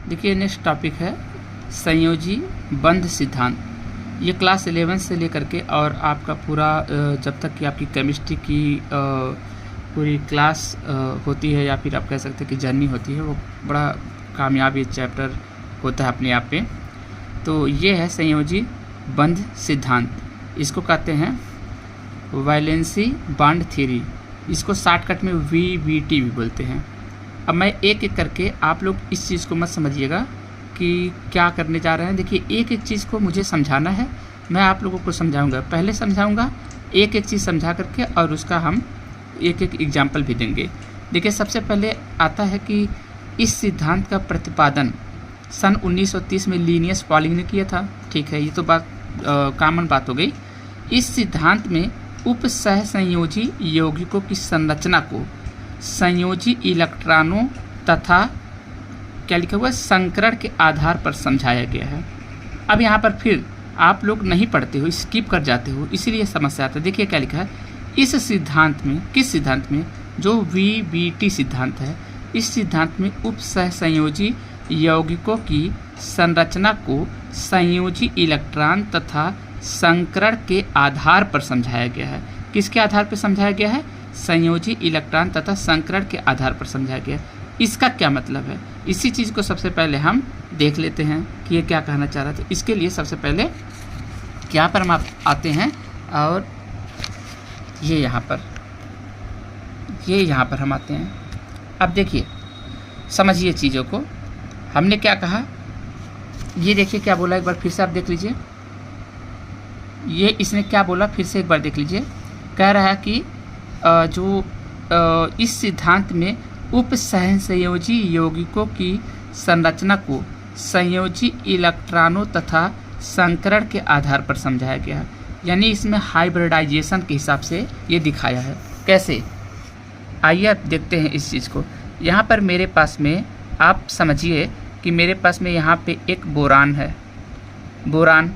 देखिए next topic है संयोजी बंध सिद्धांत। ये क्लास 11 से लेकर के और आपका पूरा जब तक कि आपकी केमिस्ट्री की पूरी क्लास होती है या फिर आप कह सकते हैं कि जर्नी होती है, वो बड़ा कामयाब ये चैप्टर होता है अपने आप पे। तो ये है संयोजी बंध सिद्धांत, इसको कहते हैं वैलेंसी बॉन्ड थ्योरी, इसको शॉर्टकट में VBT भी बोलते हैं। अब मैं एक एक करके, आप लोग इस चीज़ को मत समझिएगा कि क्या करने जा रहे हैं। देखिए एक एक चीज़ को मुझे समझाना है, मैं आप लोगों को समझाऊंगा, पहले समझाऊंगा एक एक चीज़ समझा करके और उसका हम एक एक एग्जाम्पल भी देंगे। देखिए सबसे पहले आता है कि इस सिद्धांत का प्रतिपादन सन 1930 में लिनियस पॉलिंग ने किया था। ठीक है, ये तो बात कॉमन बात हो गई। इस सिद्धांत में उप सहसंयोजी यौगिकों की संरचना को संयोजी इलेक्ट्रॉनों तथा क्या लिखा हुआ है संकरण के आधार पर समझाया गया है। अब यहाँ पर फिर आप लोग नहीं पढ़ते हो, स्किप कर जाते हो, इसीलिए समस्या आता है। देखिए क्या लिखा है इस सिद्धांत में, किस सिद्धांत में, जो VBT सिद्धांत है, इस सिद्धांत में उप सहसंयोजी यौगिकों की संरचना को संयोजी इलेक्ट्रॉन तथा संकरण के आधार पर समझाया गया है। किसके आधार पर समझाया गया है? संयोजी इलेक्ट्रॉन तथा संकरण के आधार पर समझाया गया है। इसका क्या मतलब है? इसी चीज़ को सबसे पहले हम देख लेते हैं कि ये क्या कहना चाह रहा था। इसके लिए सबसे पहले क्या पर हम आते हैं और ये यहाँ पर हम आते हैं। अब देखिए समझिए चीज़ों को, हमने क्या कहा, ये देखिए क्या बोला, एक बार फिर से आप देख लीजिए। ये इसने क्या बोला फिर से एक बार देख लीजिए। कह रहा है कि इस सिद्धांत में उप सहसंयोजी यौगिकों की संरचना को संयोजी इलेक्ट्रॉनों तथा संकरण के आधार पर समझाया गया है। यानी इसमें हाइब्रिडाइजेशन के हिसाब से ये दिखाया है। कैसे? आइए आप देखते हैं इस चीज़ को। यहाँ पर मेरे पास में आप समझिए कि मेरे पास में यहाँ पे एक बोरान है। बोरान,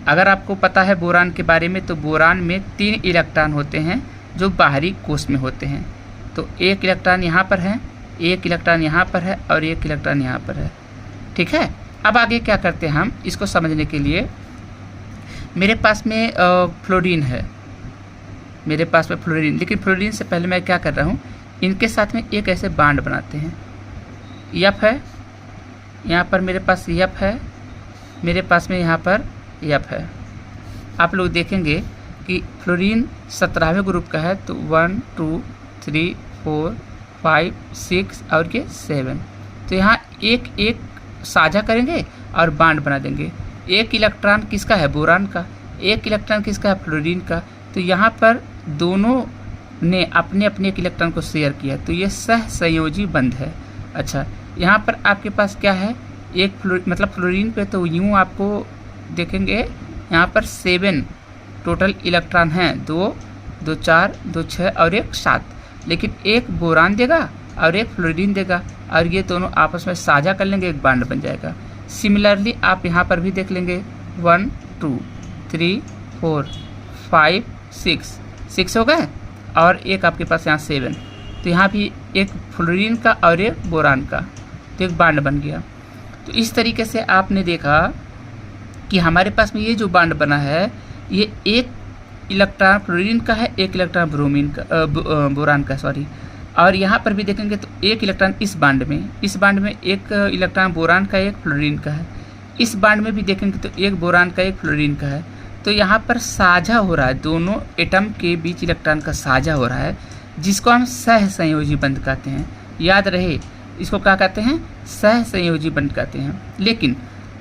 अगर आपको पता है बोरान के बारे में, तो बोरान में 3 इलेक्ट्रॉन होते हैं जो बाहरी कोष में होते हैं। तो एक इलेक्ट्रॉन यहाँ पर है, एक इलेक्ट्रॉन यहाँ पर है और एक इलेक्ट्रॉन यहाँ पर है। ठीक है, अब आगे क्या करते हैं हम इसको समझने के लिए। मेरे पास में फ्लोरीन है, मेरे पास में फ्लोरीन, लेकिन फ्लोरीन से पहले मैं क्या कर रहा हूँ, इनके साथ में एक ऐसे बांड बनाते हैं। यफ है, यहाँ पर मेरे पास यफ है, मेरे पास में यहाँ पर यफ है। आप लोग देखेंगे कि फ्लोरीन 17वें ग्रुप का है, तो 1 2 3 4 5 6 और ये 7। तो यहाँ एक एक साझा करेंगे और बांड बना देंगे। एक इलेक्ट्रॉन किसका है? बोरान का। एक इलेक्ट्रॉन किसका है? फ्लोरीन का। तो यहाँ पर दोनों ने अपने अपने एक इलेक्ट्रॉन को शेयर किया, तो ये सहसंयोजी बंध है। अच्छा, यहाँ पर आपके पास क्या है, एक फ्लोरीन पे तो यूँ आपको देखेंगे यहाँ पर 7 टोटल इलेक्ट्रॉन हैं, 2 2 4 2 6 और एक 7। लेकिन एक बोरान देगा और एक फ्लोरीन देगा और ये दोनों आपस में साझा कर लेंगे, एक बांड बन जाएगा। सिमिलरली आप यहाँ पर भी देख लेंगे 1 2 3 4 5 6 हो गए और एक आपके पास यहाँ 7। तो यहाँ भी एक फ्लोरीन का और एक बोरान का, तो एक बांड बन गया। तो इस तरीके से आपने देखा कि हमारे पास में ये जो बांड बना है, ये एक इलेक्ट्रॉन फ्लोरीन का है, एक इलेक्ट्रॉन बोरान का, सॉरी। और यहाँ पर भी देखेंगे तो एक इलेक्ट्रॉन इस बांड में एक इलेक्ट्रॉन बोरान का, एक फ्लोरीन का है। इस बांड में भी देखेंगे तो एक बोरान का, एक फ्लोरीन का है। तो यहाँ पर साझा हो रहा है, दोनों एटम के बीच इलेक्ट्रॉन का साझा हो रहा है, जिसको हम सहसंयोजी बंध कहते हैं। याद रहे, इसको क्या कहते हैं? सहसंयोजी बंध कहते हैं। लेकिन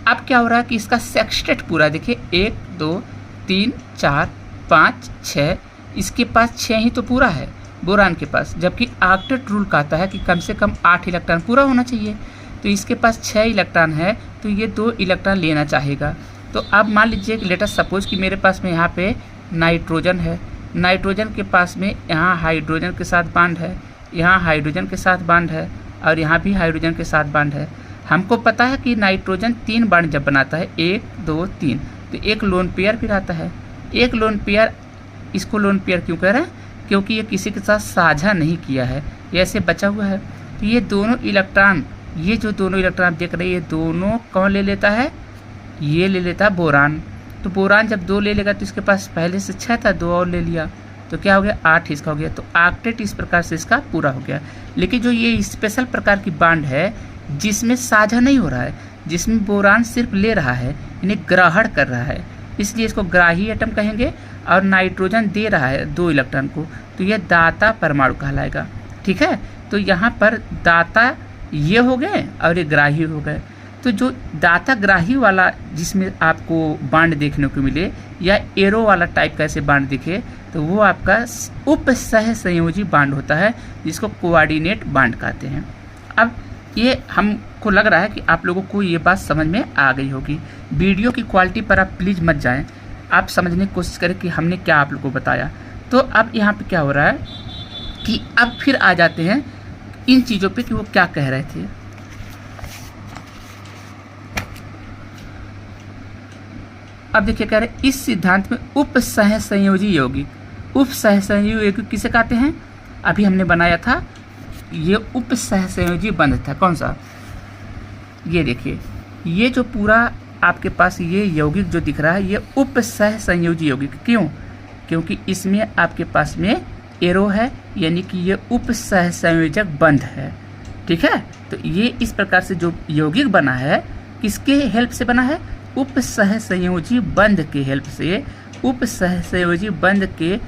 अब क्या हो रहा है कि इसका सेक्सटेट पूरा देखिए, 1 2 3 4 5 6, इसके पास 6 ही तो पूरा है बोरान के पास, जबकि ऑक्टेट रूल कहता है कि कम से कम 8 इलेक्ट्रॉन पूरा होना चाहिए। तो इसके पास 6 इलेक्ट्रॉन है, तो ये 2 इलेक्ट्रॉन लेना चाहेगा। तो अब मान लीजिए कि लेटर सपोज कि मेरे पास में यहाँ पे नाइट्रोजन है, नाइट्रोजन के पास में यहाँ हाइड्रोजन के साथ बांड है, यहाँ हाइड्रोजन के साथ बांड है और यहाँ भी हाइड्रोजन के साथ बांड है। हमको पता है कि नाइट्रोजन 3 बांड जब बनाता है, 1 2 3, तो एक लोन पेयर फिर आता है। एक लोन पेयर, इसको लोन पेयर क्यों कह रहे हैं? क्योंकि ये किसी के साथ साझा नहीं किया है, ये ऐसे बचा हुआ है। तो ये दोनों इलेक्ट्रॉन ये जो दोनों इलेक्ट्रॉन आप देख रहे हैं ये दोनों कौन ले लेता है, ये ले लेता है बोरान। तो बोरान जब 2 ले लेगा तो इसके पास पहले से 6 था, 2 और ले लिया तो क्या हो गया 8 इसका हो गया। तो ऑक्टेट इस प्रकार से इसका पूरा हो गया। लेकिन जो ये स्पेशल प्रकार की बॉन्ड है जिसमें साझा नहीं हो रहा है, जिसमें बोरान सिर्फ ले रहा है यानी ग्रहण कर रहा है, इसलिए इसको ग्राही एटम कहेंगे। और नाइट्रोजन दे रहा है 2 इलेक्ट्रॉन को, तो यह दाता परमाणु कहलाएगा। ठीक है, तो यहाँ पर दाता ये हो गए और ये ग्राही हो गए। तो जो दाता ग्राही वाला जिसमें आपको बांड देखने को मिले या एरो वाला टाइप का ऐसे बांड दिखे तो वो आपका उप सह संयोजी बांड होता है, जिसको कोऑर्डिनेट बांड कहते हैं। अब ये हमको लग रहा है कि आप लोगों को ये बात समझ में आ गई होगी। वीडियो की क्वालिटी पर आप प्लीज़ मत जाएं, आप समझने की कोशिश करें कि हमने क्या आप लोगों को बताया। तो अब यहाँ पे क्या हो रहा है कि अब फिर आ जाते हैं इन चीज़ों पे कि वो क्या कह रहे थे। अब देखिए कह रहे इस सिद्धांत में उप सह संयोजी यौगिक, उप सह संयोजी यौगिक किसे कहते हैं, अभी हमने बनाया था ये उप सह संयोजी बंध था। कौन सा, ये देखिए ये जो पूरा आपके पास ये यौगिक जो दिख रहा है ये उप सह संयोजी यौगिक। क्यों, क्योंकि इसमें आपके पास में एरो है, यानी कि ये उप सह संयोजक बंध है। ठीक है, तो ये इस प्रकार से जो यौगिक बना है किसके हेल्प से बना है, उप सह संयोजी बंध के हेल्प से, उप सह संयोजी बंध के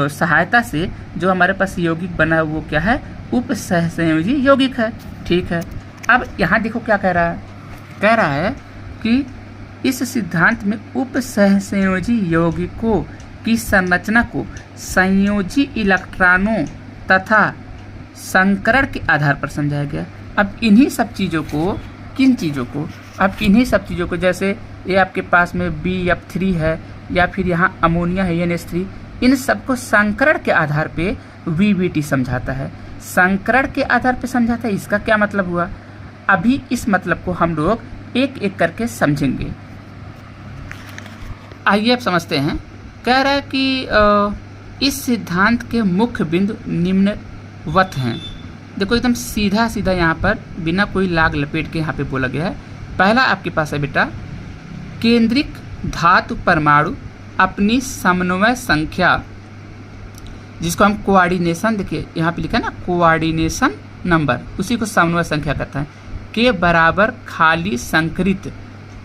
सहायता से जो हमारे पास यौगिक बना है वो क्या है, उप सह संयोजी यौगिक है। ठीक है, अब यहाँ देखो क्या कह रहा है, कह रहा है कि इस सिद्धांत में उप सह संयोजी यौगिकों की संरचना को संयोजी इलेक्ट्रॉनों तथा संकरण के आधार पर समझाया गया। अब इन्हीं सब चीज़ों को, किन चीज़ों को, अब इन्हीं सब चीज़ों को, जैसे ये आपके पास में BF3 है या फिर यहाँ अमोनिया है NH3, इन सबको संकरण के आधार पे VBT समझाता है। संकरण के आधार पे समझाता है, इसका क्या मतलब हुआ, अभी इस मतलब को हम लोग एक एक करके समझेंगे। आइए अब समझते हैं। कह रहा है कि इस सिद्धांत के मुख्य बिंदु निम्नवत हैं। देखो एकदम सीधा सीधा यहाँ पर बिना कोई लाग लपेट के यहाँ पे बोला गया है। पहला आपके पास है बेटा, केंद्रिक धातु परमाणु अपनी समन्वय संख्या, जिसको हम कोऑर्डिनेशन, देखिए यहाँ पे लिखा है ना कोऑर्डिनेशन नंबर, उसी को समन्वय संख्या कहता है, के बराबर खाली संकरित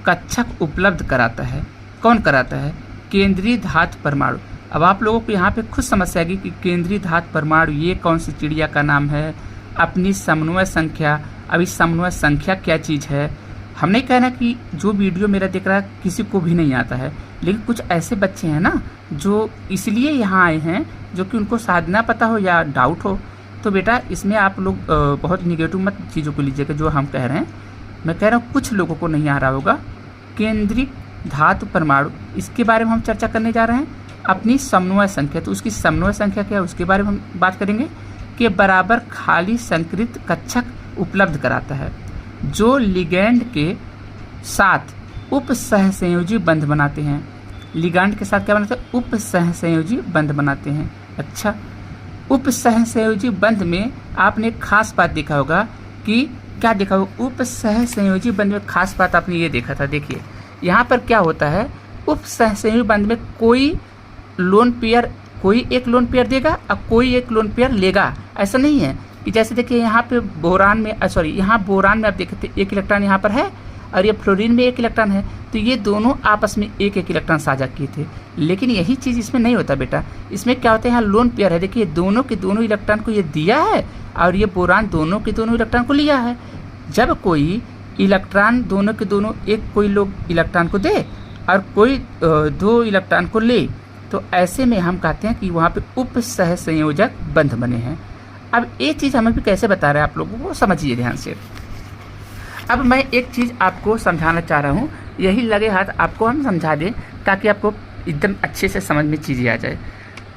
कक्षक उपलब्ध कराता है। कौन कराता है, केंद्रीय धातु परमाणु। अब आप लोगों को यहाँ पे खुद समस्या आएगी कि केंद्रीय धातु परमाणु ये कौन सी चिड़िया का नाम है, अपनी समन्वय संख्या। अब इस समन्वय संख्या क्या चीज़ है, हम नहीं कहना कि जो वीडियो मेरा देख रहा है किसी को भी नहीं आता है, लेकिन कुछ ऐसे बच्चे हैं ना जो इसलिए यहाँ आए हैं जो कि उनको शायद ना पता हो या डाउट हो। तो बेटा इसमें आप लोग बहुत निगेटिव मत चीज़ों को लीजिएगा जो हम कह रहे हैं। मैं कह रहा हूँ कुछ लोगों को नहीं आ रहा होगा। केंद्रीय धातु परमाणु, इसके बारे में हम चर्चा करने जा रहे हैं। अपनी समन्वय संख्या, तो उसकी समन्वय संख्या क्या है उसके बारे में हम बात करेंगे। के बराबर खाली संकरित कक्षक उपलब्ध कराता है, जो लिगैंड के साथ उप सहसंयोजी बंध बनाते हैं। लिगैंड के साथ क्या बनाते हैं, उप सहसंयोजी बंध बनाते हैं। अच्छा, उप सहसंयोजी बंध में आपने एक खास बात देखा होगा कि क्या देखा होगा, उप सहसंयोजी बंध में खास बात आपने ये देखा था। देखिए यहाँ पर क्या होता है, उप सहसंयोजी बंध में कोई लोन पेयर, कोई एक लोन पेयर देगा और कोई एक लोन पेयर लेगा। ऐसा नहीं है कि जैसे देखिए यहाँ पे बोरान में, यहाँ बोरान में आप देखते एक इलेक्ट्रॉन यहाँ पर है और ये फ्लोरीन में एक इलेक्ट्रॉन है, तो ये दोनों आपस में एक एक इलेक्ट्रॉन साझा किए थे। लेकिन यही चीज़ इसमें नहीं होता बेटा। इसमें क्या होता है, यहाँ लोन पेयर है। देखिए दोनों के दोनों इलेक्ट्रॉन को ये दिया है और ये बोरान दोनों के दोनों इलेक्ट्रॉन को लिया है। जब कोई इलेक्ट्रॉन दोनों के दोनों, एक कोई लोग इलेक्ट्रॉन को दे और कोई दो इलेक्ट्रॉन को ले, तो ऐसे में हम कहते हैं कि वहाँ पे उप सहसंयोजक बंध बने हैं। अब ये चीज़ हमें भी कैसे बता रहे हैं आप लोगों को, समझिए ध्यान से। अब मैं एक चीज़ आपको समझाना चाह रहा हूँ, यही लगे हाथ आपको हम समझा दें ताकि आपको एकदम अच्छे से समझ में चीज़ें आ जाए।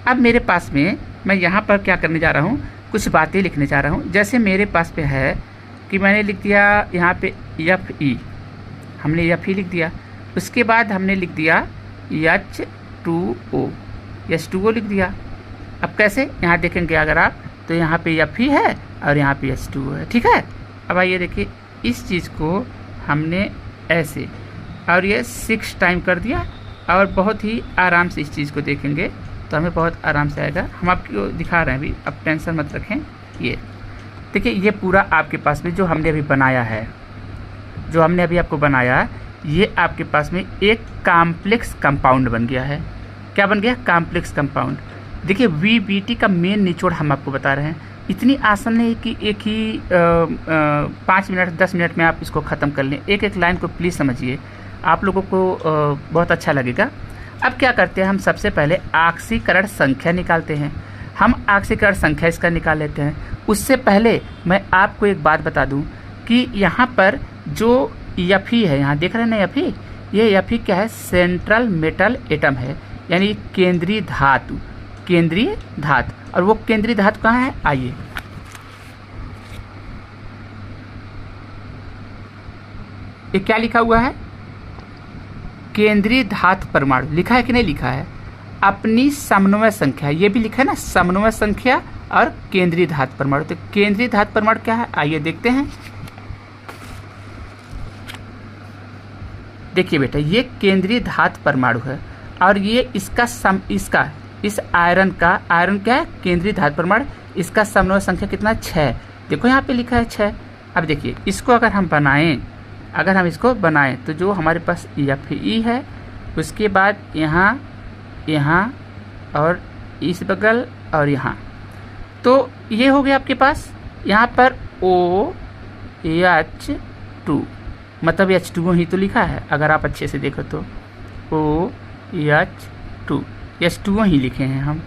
अब मेरे पास में मैं यहाँ पर क्या करने जा रहा हूँ, कुछ बातें लिखने जा रहा हूँ। जैसे मेरे पास पे है कि मैंने लिख दिया यहाँ पे Fe, हमने Fe लिख दिया। उसके बाद हमने लिख दिया H2O, H2O लिख दिया। अब कैसे, यहाँ देखेंगे अगर आप तो यहाँ पे Fe है और यहाँ पे H2O है। ठीक है, अब आइए देखिए, इस चीज़ को हमने ऐसे और ये 6 टाइम कर दिया और बहुत ही आराम से इस चीज़ को देखेंगे तो हमें बहुत आराम से आएगा। हम आपको दिखा रहे हैं अभी, अब टेंशन मत रखें। ये देखिए, ये पूरा आपके पास में जो हमने अभी बनाया है, जो हमने अभी आपको बनाया, ये आपके पास में एक कॉम्प्लेक्स कंपाउंड बन गया है। क्या बन गया? Complex compound. देखिए, VBT का मेन निचोड़ हम आपको बता रहे हैं। इतनी आसान नहीं कि एक ही 5 मिनट 10 मिनट में आप इसको ख़त्म कर लें। एक एक लाइन को प्लीज़ समझिए, आप लोगों को बहुत अच्छा लगेगा। अब क्या करते हैं, हम सबसे पहले ऑक्सीकरण संख्या निकालते हैं। हम ऑक्सीकरण संख्या इसका निकाल लेते हैं। उससे पहले मैं आपको एक बात बता दूं कि यहाँ पर जो Fe है, यहाँ देख रहे हैं ना Fe, ये Fe क्या है? सेंट्रल मेटल एटम है, यानी केंद्रीय धातु। केंद्रीय धातु, और वो केंद्रीय धातु कहाँ है? आइए, ये क्या लिखा हुआ है? केंद्रीय धातु परमाणु। लिखा है कि नहीं लिखा है? अपनी समन्वय संख्या, ये भी लिखा है ना, समन्वय संख्या और केंद्रीय धातु परमाणु। तो केंद्रीय धातु परमाणु क्या है? आइए देखते हैं। देखिए बेटा, ये केंद्रीय धातु परमाणु है और ये इसका इस आयरन क्या है? केंद्रीय धातु परमाणु। इसका समन्वय संख्या कितना? 6। देखो यहाँ पे लिखा है 6। अब देखिए, इसको अगर हम इसको बनाएं तो जो हमारे पास Fe है, उसके बाद यहाँ और इस बगल और यहाँ, तो ये हो गया आपके पास। यहाँ पर OH2, मतलब H2O ही तो लिखा है, अगर आप अच्छे से देखो तो OH2, H2O ही लिखे हैं हम।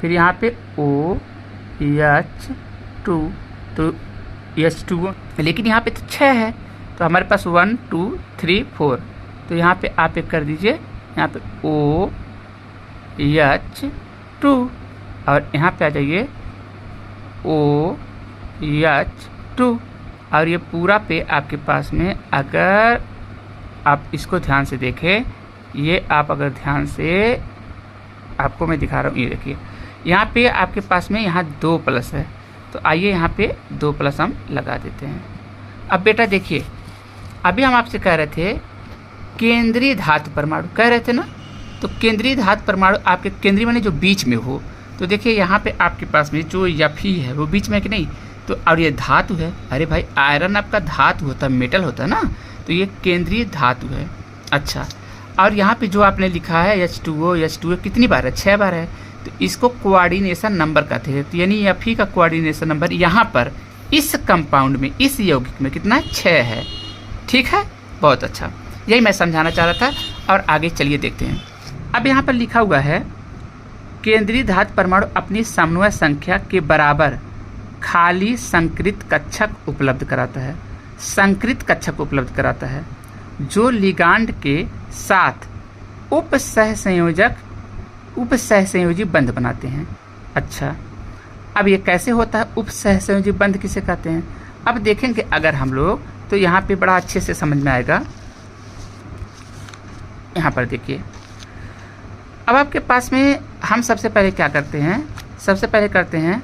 फिर यहाँ पे OH2, तो H2O, लेकिन यहाँ पे तो 6 है, तो हमारे पास 1 2 3 4, तो यहाँ पे आप एक कर दीजिए, यहाँ पे OH2 और यहाँ पे आ जाइए OH2, और ये पूरा पे आपके पास में, अगर आप इसको ध्यान से देखें, ये आप अगर ध्यान से, आपको मैं दिखा रहा हूँ, ये देखिए यहाँ पे आपके पास में यहाँ 2 प्लस है, तो आइए यहाँ पे 2 प्लस हम लगा देते हैं। अब बेटा देखिए, अभी हम आपसे कह रहे थे केंद्रीय धातु परमाणु, कह रहे थे ना, तो केंद्रीय धातु परमाणु आपके केंद्रीय माने जो बीच में हो, तो देखिए यहाँ पे आपके पास में जो Fe है वो बीच में है कि नहीं, तो और ये धातु है। अरे भाई, आयरन आपका धातु होता है, मेटल होता है ना, तो ये केंद्रीय धातु है। अच्छा, और यहाँ पे जो आपने लिखा है H2O कितनी बार है? 6 बार है, तो इसको कोऑर्डिनेशन नंबर कहते हैं। तो यानी Fe का कोऑर्डिनेशन नंबर यहाँ पर इस कंपाउंड में, इस यौगिक में कितना? 6 है। ठीक है, बहुत अच्छा, यही मैं समझाना चाह रहा था। और आगे चलिए देखते हैं। अब यहाँ पर लिखा हुआ है केंद्रीय धातु परमाणु अपनी समन्वय संख्या के बराबर खाली संकृत कक्षक उपलब्ध कराता है। संकृत कक्षक उपलब्ध कराता है जो लिगांड के साथ उपसहसंयोजी बंध बनाते हैं। अच्छा, अब ये कैसे होता है? उपसहसंयोजी बंध किसे कहते हैं? अब देखेंगे अगर हम लोग, तो यहाँ पे बड़ा अच्छे से समझ में आएगा। यहाँ पर देखिए, अब आपके पास में हम सबसे पहले क्या करते हैं? सबसे पहले करते हैं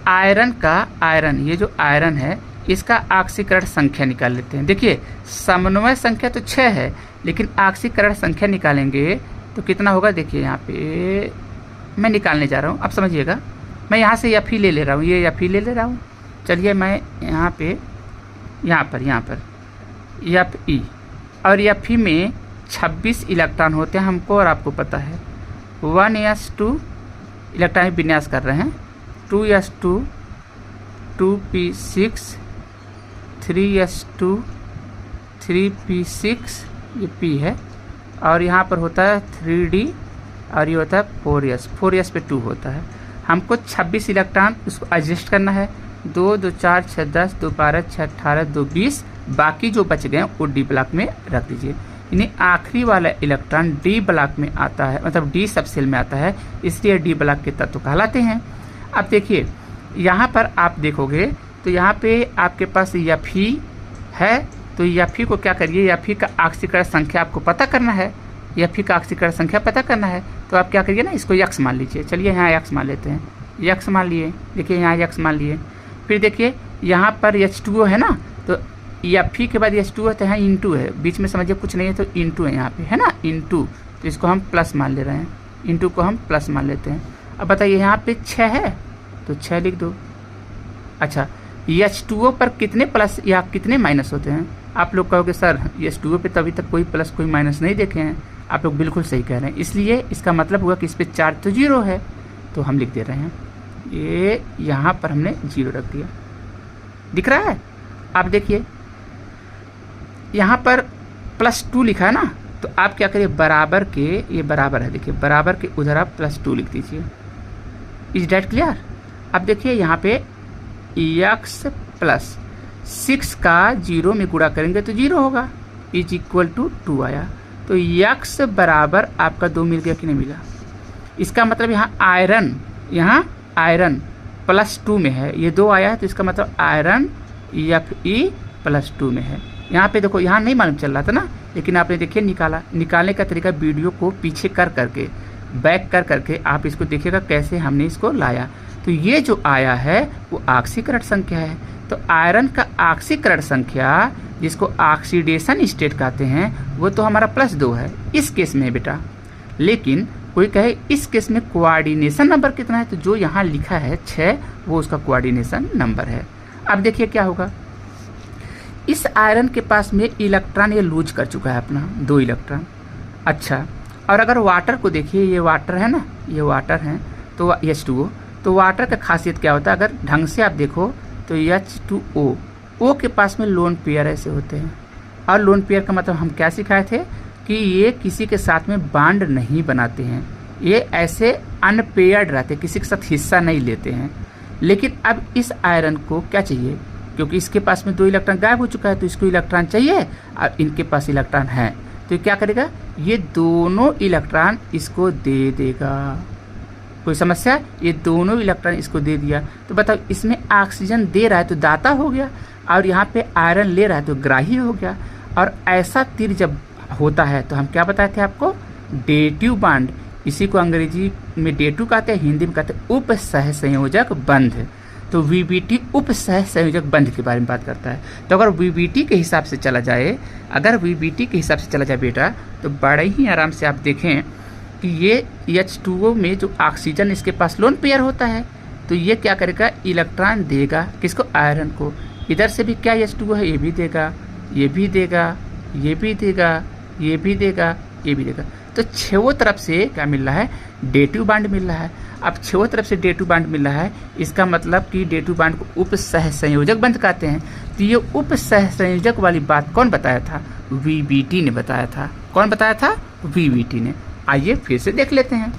आयरन, ये जो आयरन है इसका ऑक्सीकरण संख्या निकाल लेते हैं। देखिए, समन्वय संख्या तो 6 है, लेकिन ऑक्सीकरण संख्या निकालेंगे तो कितना होगा? देखिए यहाँ पे मैं निकालने जा रहा हूँ, अब समझिएगा। मैं यहाँ से Fe ले रहा हूँ, ये Fe ले रहा हूँ। चलिए मैं यहाँ पर Fe, और Fe में 26 इलेक्ट्रॉन होते हैं हमको और आपको पता है। 1s2 इलेक्ट्रॉन विन्यास कर रहे हैं, 2s2 2p6, 3s2 3p6, ये p है, और यहाँ पर होता है 3d, और ये होता है 4s पे 2 होता है। हमको 26 इलेक्ट्रॉन उसको एडजस्ट करना है। 2 2 4 6 10, 2 12 6 18, 2 20, बाकी जो बच गए वो डी ब्लॉक में रख दीजिए। यानी आखिरी वाला इलेक्ट्रॉन डी ब्लॉक में आता है, मतलब डी सबसेल में आता है, इसलिए डी ब्लॉक के तत्व कहलाते हैं। अब देखिए यहाँ पर आप देखोगे तो यहाँ पे आपके पास Fe है, तो Fe को क्या करिए, Fe का ऑक्सीकरण संख्या आपको पता करना है। Fe का ऑक्सीकरण संख्या पता करना है तो आप क्या करिए ना, इसको x मान लीजिए। चलिए यहाँ x मान लेते हैं, x मान लिए। देखिए यहाँ x मान लिए। फिर देखिए यहाँ पर H2O है ना, तो Fe के बाद H2 होते हैं, इंटू है, बीच में समझिए कुछ नहीं है तो इंटू है यहाँ पे, है ना, इंटू, तो इसको हम प्लस मान ले रहे हैं, इंटू को हम प्लस मान लेते हैं। अब बताइए यहाँ पे 6 है तो 6 लिख दो। अच्छा, H2O पर कितने प्लस या कितने माइनस होते हैं? आप लोग कहोगे सर H2O पे तो अभी तक कोई प्लस कोई माइनस नहीं देखे हैं। आप लोग बिल्कुल सही कह रहे हैं, इसलिए इसका मतलब हुआ कि इस पर चार्ज तो 0 है, तो हम लिख दे रहे हैं, ये यहाँ पर हमने 0 रख दिया। दिख रहा है? आप देखिए यहाँ पर +2 लिखा है ना, तो आप क्या करिए, बराबर के, ये बराबर है, देखिए बराबर के उधर आप +2 लिख दीजिए। Is that clear? अब देखिए यहाँ पे x प्लस 6 का 0 में गुणा करेंगे तो 0 होगा, इज इक्वल टू 2 आया। तो x बराबर आपका 2 मिल गया कि नहीं मिला? इसका मतलब यहाँ आयरन +2 में है, ये 2 आया है, तो इसका मतलब आयरन Fe +2 में है। यहाँ पे देखो, यहाँ नहीं मालूम चल रहा था ना, लेकिन आपने देखिए निकालने का तरीका, वीडियो को पीछे कर करके, बैक कर करके आप इसको देखिएगा कैसे हमने इसको लाया। तो ये जो आया है वो ऑक्सीकरण संख्या है। तो आयरन का ऑक्सीकरण संख्या, जिसको ऑक्सीडेशन स्टेट कहते हैं, वो तो हमारा +2 है इस केस में बेटा। लेकिन कोई कहे इस केस में कोऑर्डिनेशन नंबर कितना है, तो जो यहाँ लिखा है 6, वो उसका कोऑर्डिनेशन नंबर है। अब देखिए क्या होगा, इस आयरन के पास में इलेक्ट्रॉन ये लूज कर चुका है अपना 2 इलेक्ट्रॉन। अच्छा, और अगर वाटर को देखिए, ये वाटर है ना, ये वाटर है, तो H2O, तो वाटर का खासियत क्या होता है, अगर ढंग से आप देखो तो H2O, O के पास में लोन पेयर ऐसे होते हैं। और लोन पेयर का मतलब हम क्या सिखाए थे कि ये किसी के साथ में बांड नहीं बनाते हैं, ये ऐसे अनपेयर्ड रहते हैं, किसी के साथ हिस्सा नहीं लेते हैं। लेकिन अब इस आयरन को क्या चाहिए, क्योंकि इसके पास में 2 इलेक्ट्रॉन गायब हो चुका है, तो इसको इलेक्ट्रॉन चाहिए और इनके पास इलेक्ट्रॉन है, तो ये क्या करेगा, ये दोनों इलेक्ट्रॉन इसको दे देगा। कोई समस्या? ये दोनों इलेक्ट्रॉन इसको दे दिया, तो बताओ इसमें ऑक्सीजन दे रहा है तो दाता हो गया, और यहाँ पे आयरन ले रहा है तो ग्राही हो गया। और ऐसा तीर जब होता है तो हम क्या बताए थे आपको, डेटिव बांड, इसी को अंग्रेजी में डेटिव कहते हैं, हिंदी में कहते हैं उपसहसंयोजक बंध। तो VBT उपसहसंयोजक बंध के बारे में बात करता है। तो अगर VBT के हिसाब से चला जाए, बेटा, तो बड़े ही आराम से आप देखें कि ये H2O में जो ऑक्सीजन इसके पास लोन पेयर होता है, तो ये क्या करेगा, इलेक्ट्रॉन देगा किसको, आयरन को। इधर से भी क्या H2O है, ये भी देगा, ये भी देगा, ये भी देगा, ये भी देगा, ये भी देगा। तो 6 तरफ से क्या मिल रहा है, डेटिव बांड मिल रहा है। अब 6 तरफ से डेटिव बांड मिल रहा है, इसका मतलब कि डेटिव बांड को उपसहसंयोजक बंध कहते हैं। तो ये उपसहसंयोजक वाली बात कौन बताया था, VBT ने बताया था। कौन बताया था, VBT ने। आइए फिर से देख लेते हैं।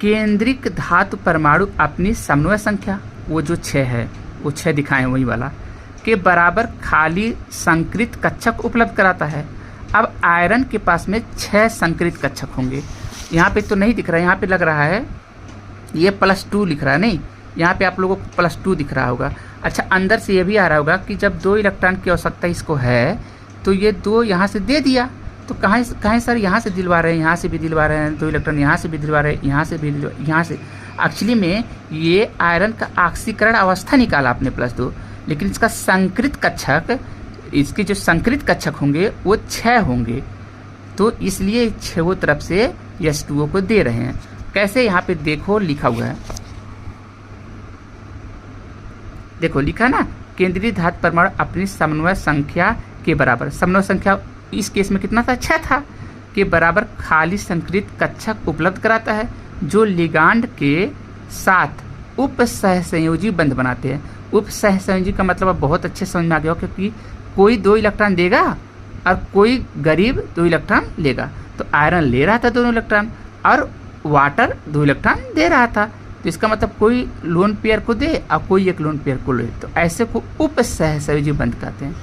केंद्रिक धातु परमाणु अपनी समन्वय संख्या, वो जो 6 है, वो 6 दिखाएं वही वाला, के बराबर खाली संकृत कक्षक उपलब्ध कराता है। अब आयरन के पास में 6 संकृत कक्षक होंगे। यहाँ पे तो नहीं दिख रहा है, यहाँ पे लग रहा है ये +2 लिख रहा है, नहीं, यहाँ पे आप लोगों को +2 दिख रहा होगा। अच्छा, अंदर से ये भी आ रहा होगा कि जब 2 इलेक्ट्रॉन की आवश्यकता इसको है, तो ये 2 यहाँ से दे दिया, तो कहाँ सर यहाँ से दिलवा रहे हैं, यहाँ से भी दिलवा रहे हैं, 2 इलेक्ट्रॉन यहाँ से भी दिलवा रहे हैं, यहाँ से भी यहाँ से। एक्चुअली में ये आयरन का ऑक्सीकरण अवस्था निकाला आपने +2, लेकिन इसका संकृत कक्षक, इसके जो संकृत कक्षक होंगे वो 6 होंगे, तो इसलिए 6 तरफ से H2O को दे रहे हैं। कैसे, यहाँ पे देखो लिखा हुआ है, देखो लिखा ना, केंद्रीय धातु परमाणु अपनी समन्वय संख्या के बराबर, समन्वय संख्या इस केस में कितना था, 6 था, के बराबर खाली संकृत कक्षक उपलब्ध कराता है, जो लिगांड के साथ उपसहसंयोजी बंध बनाते हैं। उपसहसंयोजी का मतलब अब बहुत अच्छे समझ में आ गया हो, क्योंकि कोई 2 इलेक्ट्रॉन देगा और कोई गरीब 2 इलेक्ट्रॉन लेगा। तो आयरन ले रहा था 2 इलेक्ट्रॉन और वाटर 2 इलेक्ट्रॉन दे रहा था, तो इसका मतलब कोई लोन पेयर को दे और कोई एक लोन पेयर को ले, तो ऐसे को उपसहसंयोजी बंध कहते हैं।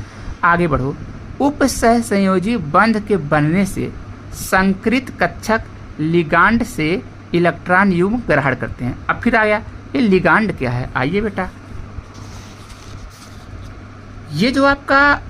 आगे बढ़ो, उपसहसंयोजी बंध के बनने से संकृत कक्षक लिगांड से इलेक्ट्रॉन युग्म ग्रहण करते हैं। अब फिर आया ये लिगांड क्या है, आइए बेटा, ये जो आपका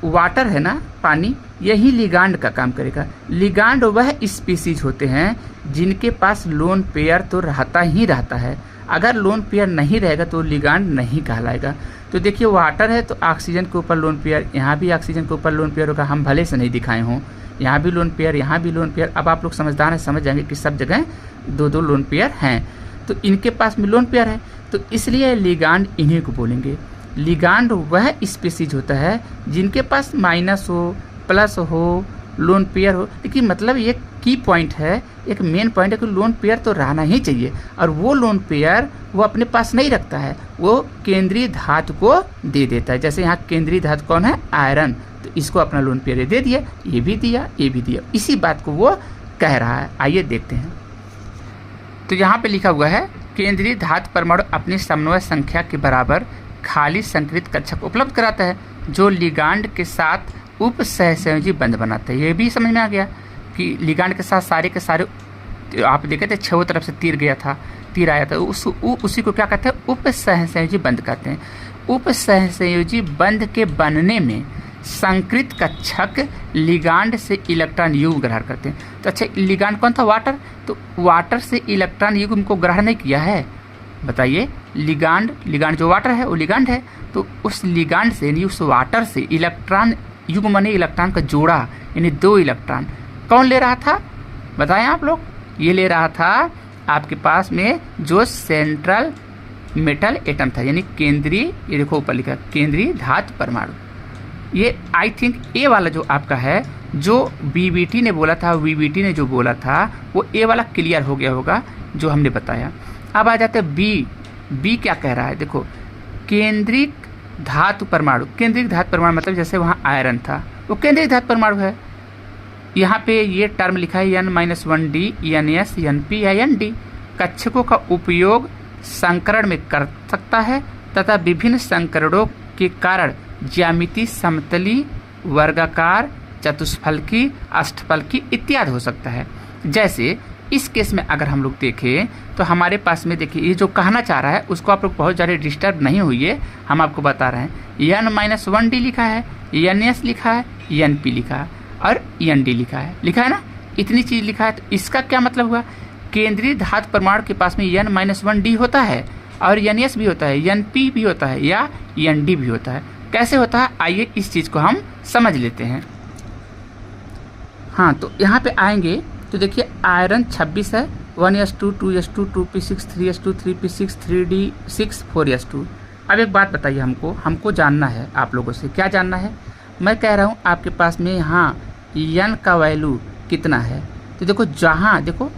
वाटर है ना, पानी, यही लिगांड का काम करेगा। लिगांड वह स्पीसीज होते हैं जिनके पास लोन पेयर तो रहता ही रहता है अगर लोन पेयर नहीं रहेगा तो लिगांड नहीं कहलाएगा। तो देखिए वाटर है तो ऑक्सीजन के ऊपर लोन पेयर, यहाँ भी ऑक्सीजन के ऊपर लोन पेयर होगा, हम भले से नहीं दिखाए हों, यहाँ भी लोन पेयर, यहाँ भी लोन पेयर। अब आप लोग समझदार हैं, समझ जाएंगे कि सब जगह दो दो लोन पेयर हैं, तो इनके पास में लोन पेयर है, तो इसलिए लिगांड इन्हीं को बोलेंगे। लिगांड वह स्पीसीज होता है जिनके पास माइनस हो, प्लस हो, लोन पेयर हो। लेकिन मतलब ये की पॉइंट है, एक मेन पॉइंट है कि लोन पेयर तो रहना ही चाहिए, और वो लोन पेयर वो अपने पास नहीं रखता है, वो केंद्रीय धातु को दे देता है। जैसे यहाँ केंद्रीय धातु कौन है? आयरन, तो इसको अपना लोन पेयर दे दिया, ये भी दिया, ये भी दिया, इसी बात को वो कह रहा है। आइए देखते हैं। तो यहाँ पे लिखा हुआ है केंद्रीय धातु परमाणु अपनी समन्वय संख्या के बराबर खाली संकृत कक्षक उपलब्ध कराता है जो लिगांड के साथ उप सहसंयोजी बंध बनाते हैं। ये भी समझ में आ गया कि लिगांड के साथ सारे के सारे, आप देखे थे छह तरफ से तीर गया था, तीर आया था, उसी को क्या कहते हैं? उप सहसंयोजी बंध कहते हैं। उप सहसंयोजी बंध के बनने में संकृत कक्षक लिगांड से इलेक्ट्रॉन युग्म ग्रहण करते हैं। तो अच्छा, लिगांड कौन था? वाटर। तो वाटर से इलेक्ट्रॉन युग्म को ग्रहण नहीं किया है, बताइए। लिगांड जो वाटर है वो लिगांड है, तो उस लिगांड से यानी उस वाटर से इलेक्ट्रॉन युग्म माने इलेक्ट्रॉन का जोड़ा, यानी 2 इलेक्ट्रॉन कौन ले रहा था? बताएं आप लोग। ये ले रहा था आपके पास में जो सेंट्रल मेटल एटम था, यानी केंद्रीय, ये देखो ऊपर लिखा केंद्रीय धातु परमाणु। ये आई थिंक ए वाला जो आपका है, जो बीबीटी ने बोला था, वीबीटी ने जो बोला था, वो ए वाला क्लियर हो गया होगा जो हमने बताया। अब आ जाते हैं बी क्या कह रहा है? देखो, केंद्रीय धातु परमाणु। केंद्रीय धातु परमाणु मतलब जैसे वहाँ आयरन था, वो केंद्रीय धातु परमाणु है। यहाँ पे ये टर्म लिखा है N-1D, NS, NP या ND। कक्षकों का उपयोग संकरण में कर सकता है तथा विभिन्न संकरणों के कारण ज्यामिति समतली, वर्गाकार, चतुष्फलकी, अष्टफलकी इत्यादि हो सकता है। जैसे इस केस में अगर हम लोग देखें तो हमारे पास में देखिए, ये जो कहना चाह रहा है उसको आप लोग बहुत ज़्यादा डिस्टर्ब नहीं हुई, हम आपको बता रहे हैं। N-1D लिखा है, NS लिखा है, NP लिखा है और ND लिखा है ना, इतनी चीज़ लिखा है। तो इसका क्या मतलब हुआ? केंद्रीय धातु परमाणु के पास में N-1D होता है और NS भी होता है, NP भी होता है या ND भी होता है। कैसे होता है, आइए इस चीज़ को हम समझ लेते हैं। हाँ, तो यहाँ पे आएंगे तो देखिए आयरन 26 है, 1s2, 2s2, 2p6, 3s2, 3p6, 3d6, 4s2। अब एक बात बताइए, हमको जानना है आप लोगों से। क्या जानना है? मैं कह रहा हूँ आपके पास में यहाँ n का वैल्यू कितना है। तो देखो, जहाँ देखो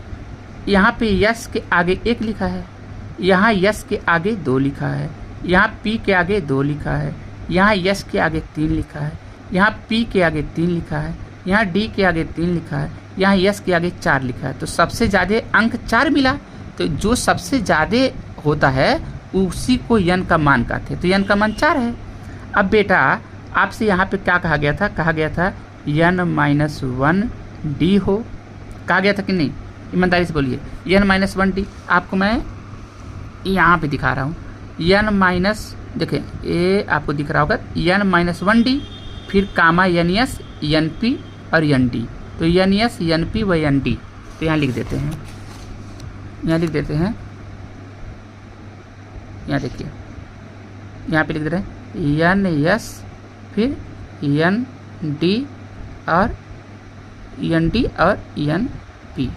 यहाँ पे यस के आगे 1 लिखा है, यहाँ यस के आगे 2 लिखा है, यहाँ p के आगे 2 लिखा है, यहाँ यस के आगे 3 लिखा है, यहाँ p के आगे 3 लिखा है, यहाँ d के आगे 3 लिखा है, यहाँ यस के आगे 4 लिखा है। तो सबसे ज़्यादा अंक 4 मिला। तो जो सबसे ज़्यादा होता है उसी को n का मान कहते हैं। तो n का मान 4 है। अब बेटा आपसे यहाँ पे क्या कहा गया था? कहा गया था N-1D हो, कहा गया था कि नहीं? ईमानदारी से बोलिए। N-1D आपको मैं यहाँ पे दिखा रहा हूँ। देखिए ये आपको दिख रहा होगा N-1D, फिर कामा NS, NP और ND। तो NS, NP व ND, तो यहाँ लिख देते हैं, यहाँ देखिए, यहाँ पे लिख दे रहे हैं NS, फिर ND और NP।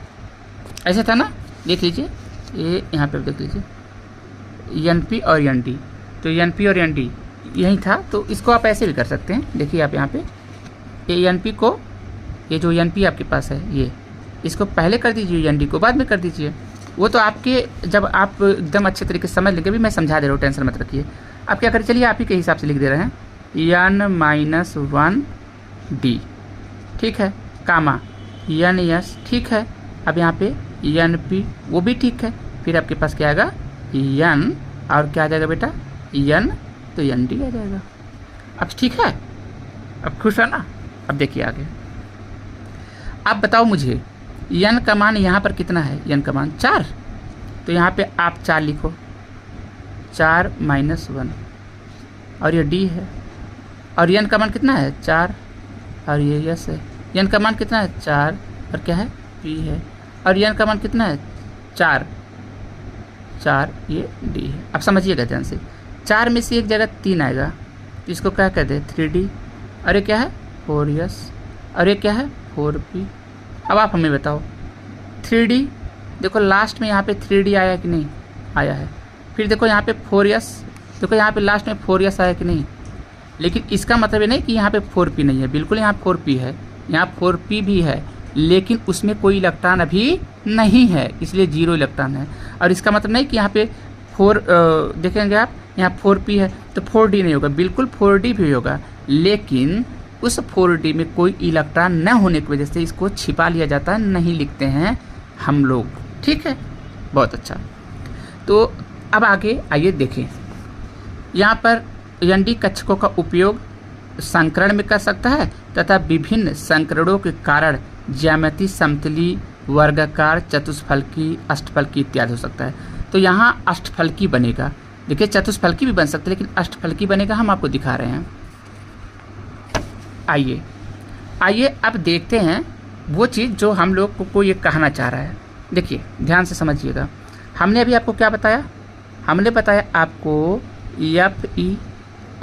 ऐसा था ना? देख लीजिए, ये यहाँ पे देख लीजिए NP और ND। तो NP और ND यही था, तो इसको आप ऐसे भी कर सकते हैं। देखिए आप यहाँ पे ये NP को, ये जो NP आपके पास है, ये इसको पहले कर दीजिए, ND को बाद में कर दीजिए। वो तो आपके, जब आप एकदम अच्छे तरीके से समझ लेंगे, भी मैं समझा दे रहा हूँ, टेंशन मत रखिए। आप क्या करें, चलिए आप ही के हिसाब से लिख दे रहे हैं N-1D, ठीक है, कामा NS, ठीक है। अब यहाँ पे NP, वो भी ठीक है। फिर आपके पास क्या आएगा? N, और क्या आ जाएगा बेटा? N, तो ND आ जाएगा। अब ठीक है, अब खुश है ना? अब देखिए आगे, आप बताओ मुझे n का मान यहाँ पर कितना है? n का मान 4। तो यहाँ पे आप 4 लिखो, 4 - 1, और ये d है, और n का मान कितना है? 4, और ये s है। n का मान कितना है? 4, और क्या है? p है, और n का मान कितना है? 4, 4 ये डी है। अब समझिएगा ध्यान से, 4 में से एक जगह 3 आएगा तो इसको क्या कहते हैं 3D, और ये क्या है 4s, और ये क्या है 4p। अब आप हमें बताओ 3D, देखो लास्ट में यहाँ पे 3D आया कि नहीं, आया है। फिर देखो यहाँ पे 4s, देखो यहाँ पे लास्ट में 4s आया कि नहीं। लेकिन इसका मतलब ये नहीं कि यहाँ पे 4p नहीं है, बिल्कुल यहाँ 4p है, यहाँ 4p भी है, लेकिन उसमें कोई इलेक्ट्रॉन अभी नहीं है, इसलिए 0 इलेक्ट्रॉन है। और इसका मतलब नहीं कि यहाँ पे 4 देखेंगे आप यहाँ 4p है तो 4d नहीं होगा, बिल्कुल 4d भी होगा, लेकिन उस 4d में कोई इलेक्ट्रॉन न होने की वजह से इसको छिपा लिया जाता है, नहीं लिखते हैं हम लोग। ठीक है, बहुत अच्छा। तो अब आगे आइए देखें, यहाँ पर एन.डी कक्षकों का उपयोग संकरण में कर सकता है तथा विभिन्न संकरणों के कारण ज्यामिति समतली, वर्गाकार, चतुष्फलकी, अष्टफलकी इत्यादि हो सकता है। तो यहाँ अष्टफलकी बनेगा, देखिए चतुष्फलकी भी बन सकता है लेकिन अष्टफलकी बनेगा, हम आपको दिखा रहे हैं। आइए अब देखते हैं वो चीज़ जो हम लोग को ये कहना चाह रहा है। देखिए ध्यान से समझिएगा, हमने अभी आपको क्या बताया, हमने बताया आपको Fe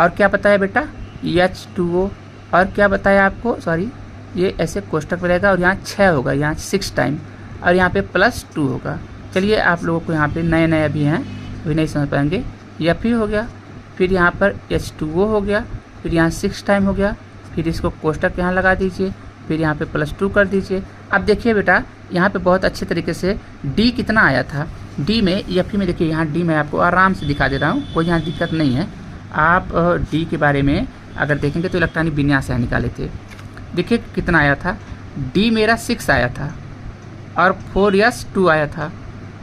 और क्या बताया बेटा H2O, और क्या बताया आपको, सॉरी ये ऐसे कोष्टक में रहेगा और यहाँ 6 होगा, यहाँ 6 टाइम, और यहाँ पे +2 होगा। चलिए आप लोगों को यहाँ पे नए नए अभी हैं, अभी नहीं समझ पाएंगे। Fe हो गया, फिर यहाँ पर H2O हो गया, फिर यहाँ 6 टाइम हो गया, फिर इसको कोष्टक यहाँ लगा दीजिए, फिर यहाँ पे +2 कर दीजिए। अब देखिए बेटा यहाँ पे बहुत अच्छे तरीके से D कितना आया था, D में Fe में देखिए यहाँ D मैं आपको आराम से दिखा दे रहा हूँ, कोई यहाँ दिक्कत नहीं है। आप D के बारे में अगर देखेंगे तो इलेक्ट्रॉनिक विन्यास यहाँ निकाले थे, देखिए कितना आया था, D मेरा 6 आया था और 4s2 आया था,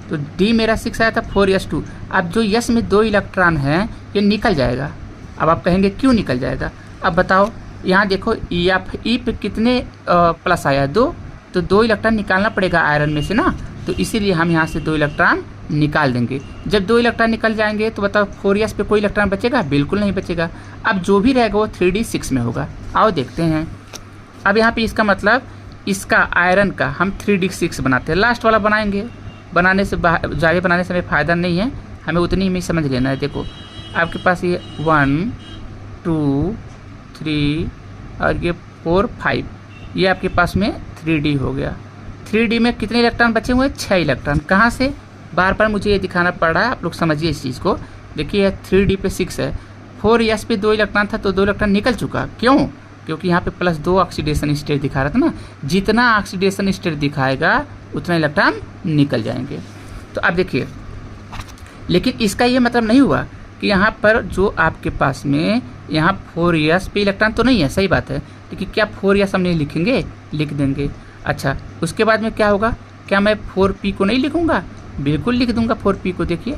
तो D मेरा 6 आया था 4s2। अब जो s में 2 इलेक्ट्रॉन हैं ये निकल जाएगा। अब आप कहेंगे क्यों निकल जाएगा, अब बताओ, यहाँ देखो Fe पे कितने प्लस आया 2, तो 2 इलेक्ट्रॉन निकालना पड़ेगा आयरन में से ना, तो इसीलिए हम यहाँ से 2 इलेक्ट्रॉन निकाल देंगे। जब 2 इलेक्ट्रॉन निकल जाएंगे तो बताओ 4s पे कोई इलेक्ट्रॉन बचेगा, बिल्कुल नहीं बचेगा। अब जो भी रहेगा वो 3d6 में होगा। आओ देखते हैं। अब यहाँ पे इसका मतलब इसका आयरन का हम 3d6 बनाते हैं, लास्ट वाला बनाएंगे, बनाने से ज़्यादा बनाने से हमें फ़ायदा नहीं है, हमें उतनी में समझ लेना है। देखो आपके पास ये 1 2 3 और ये 4 5, ये आपके पास में 3d हो गया। 3d में कितने इलेक्ट्रॉन बचे हुए हैं, 6 इलेक्ट्रॉन। कहाँ से, बार बार मुझे ये दिखाना पड़ रहा है, आप लोग समझिए इस चीज़ को। देखिए 3d पे 6 है, 4s पे 2 इलेक्ट्रॉन था तो 2 इलेक्ट्रॉन निकल चुका। क्यों, क्योंकि यहाँ पे +2 ऑक्सीडेशन स्टेट दिखा रहा था ना, जितना ऑक्सीडेशन स्टेट दिखाएगा उतना इलेक्ट्रॉन निकल जाएंगे। तो अब देखिए, लेकिन इसका ये मतलब नहीं हुआ कि यहाँ पर जो आपके पास में यहाँ 4s पे इलेक्ट्रॉन तो नहीं है, सही बात है, लेकिन क्या 4s हम नहीं लिखेंगे, लिख देंगे। अच्छा उसके बाद में क्या होगा, क्या मैं 4p को नहीं लिखूँगा, बिल्कुल लिख दूंगा 4p को। देखिए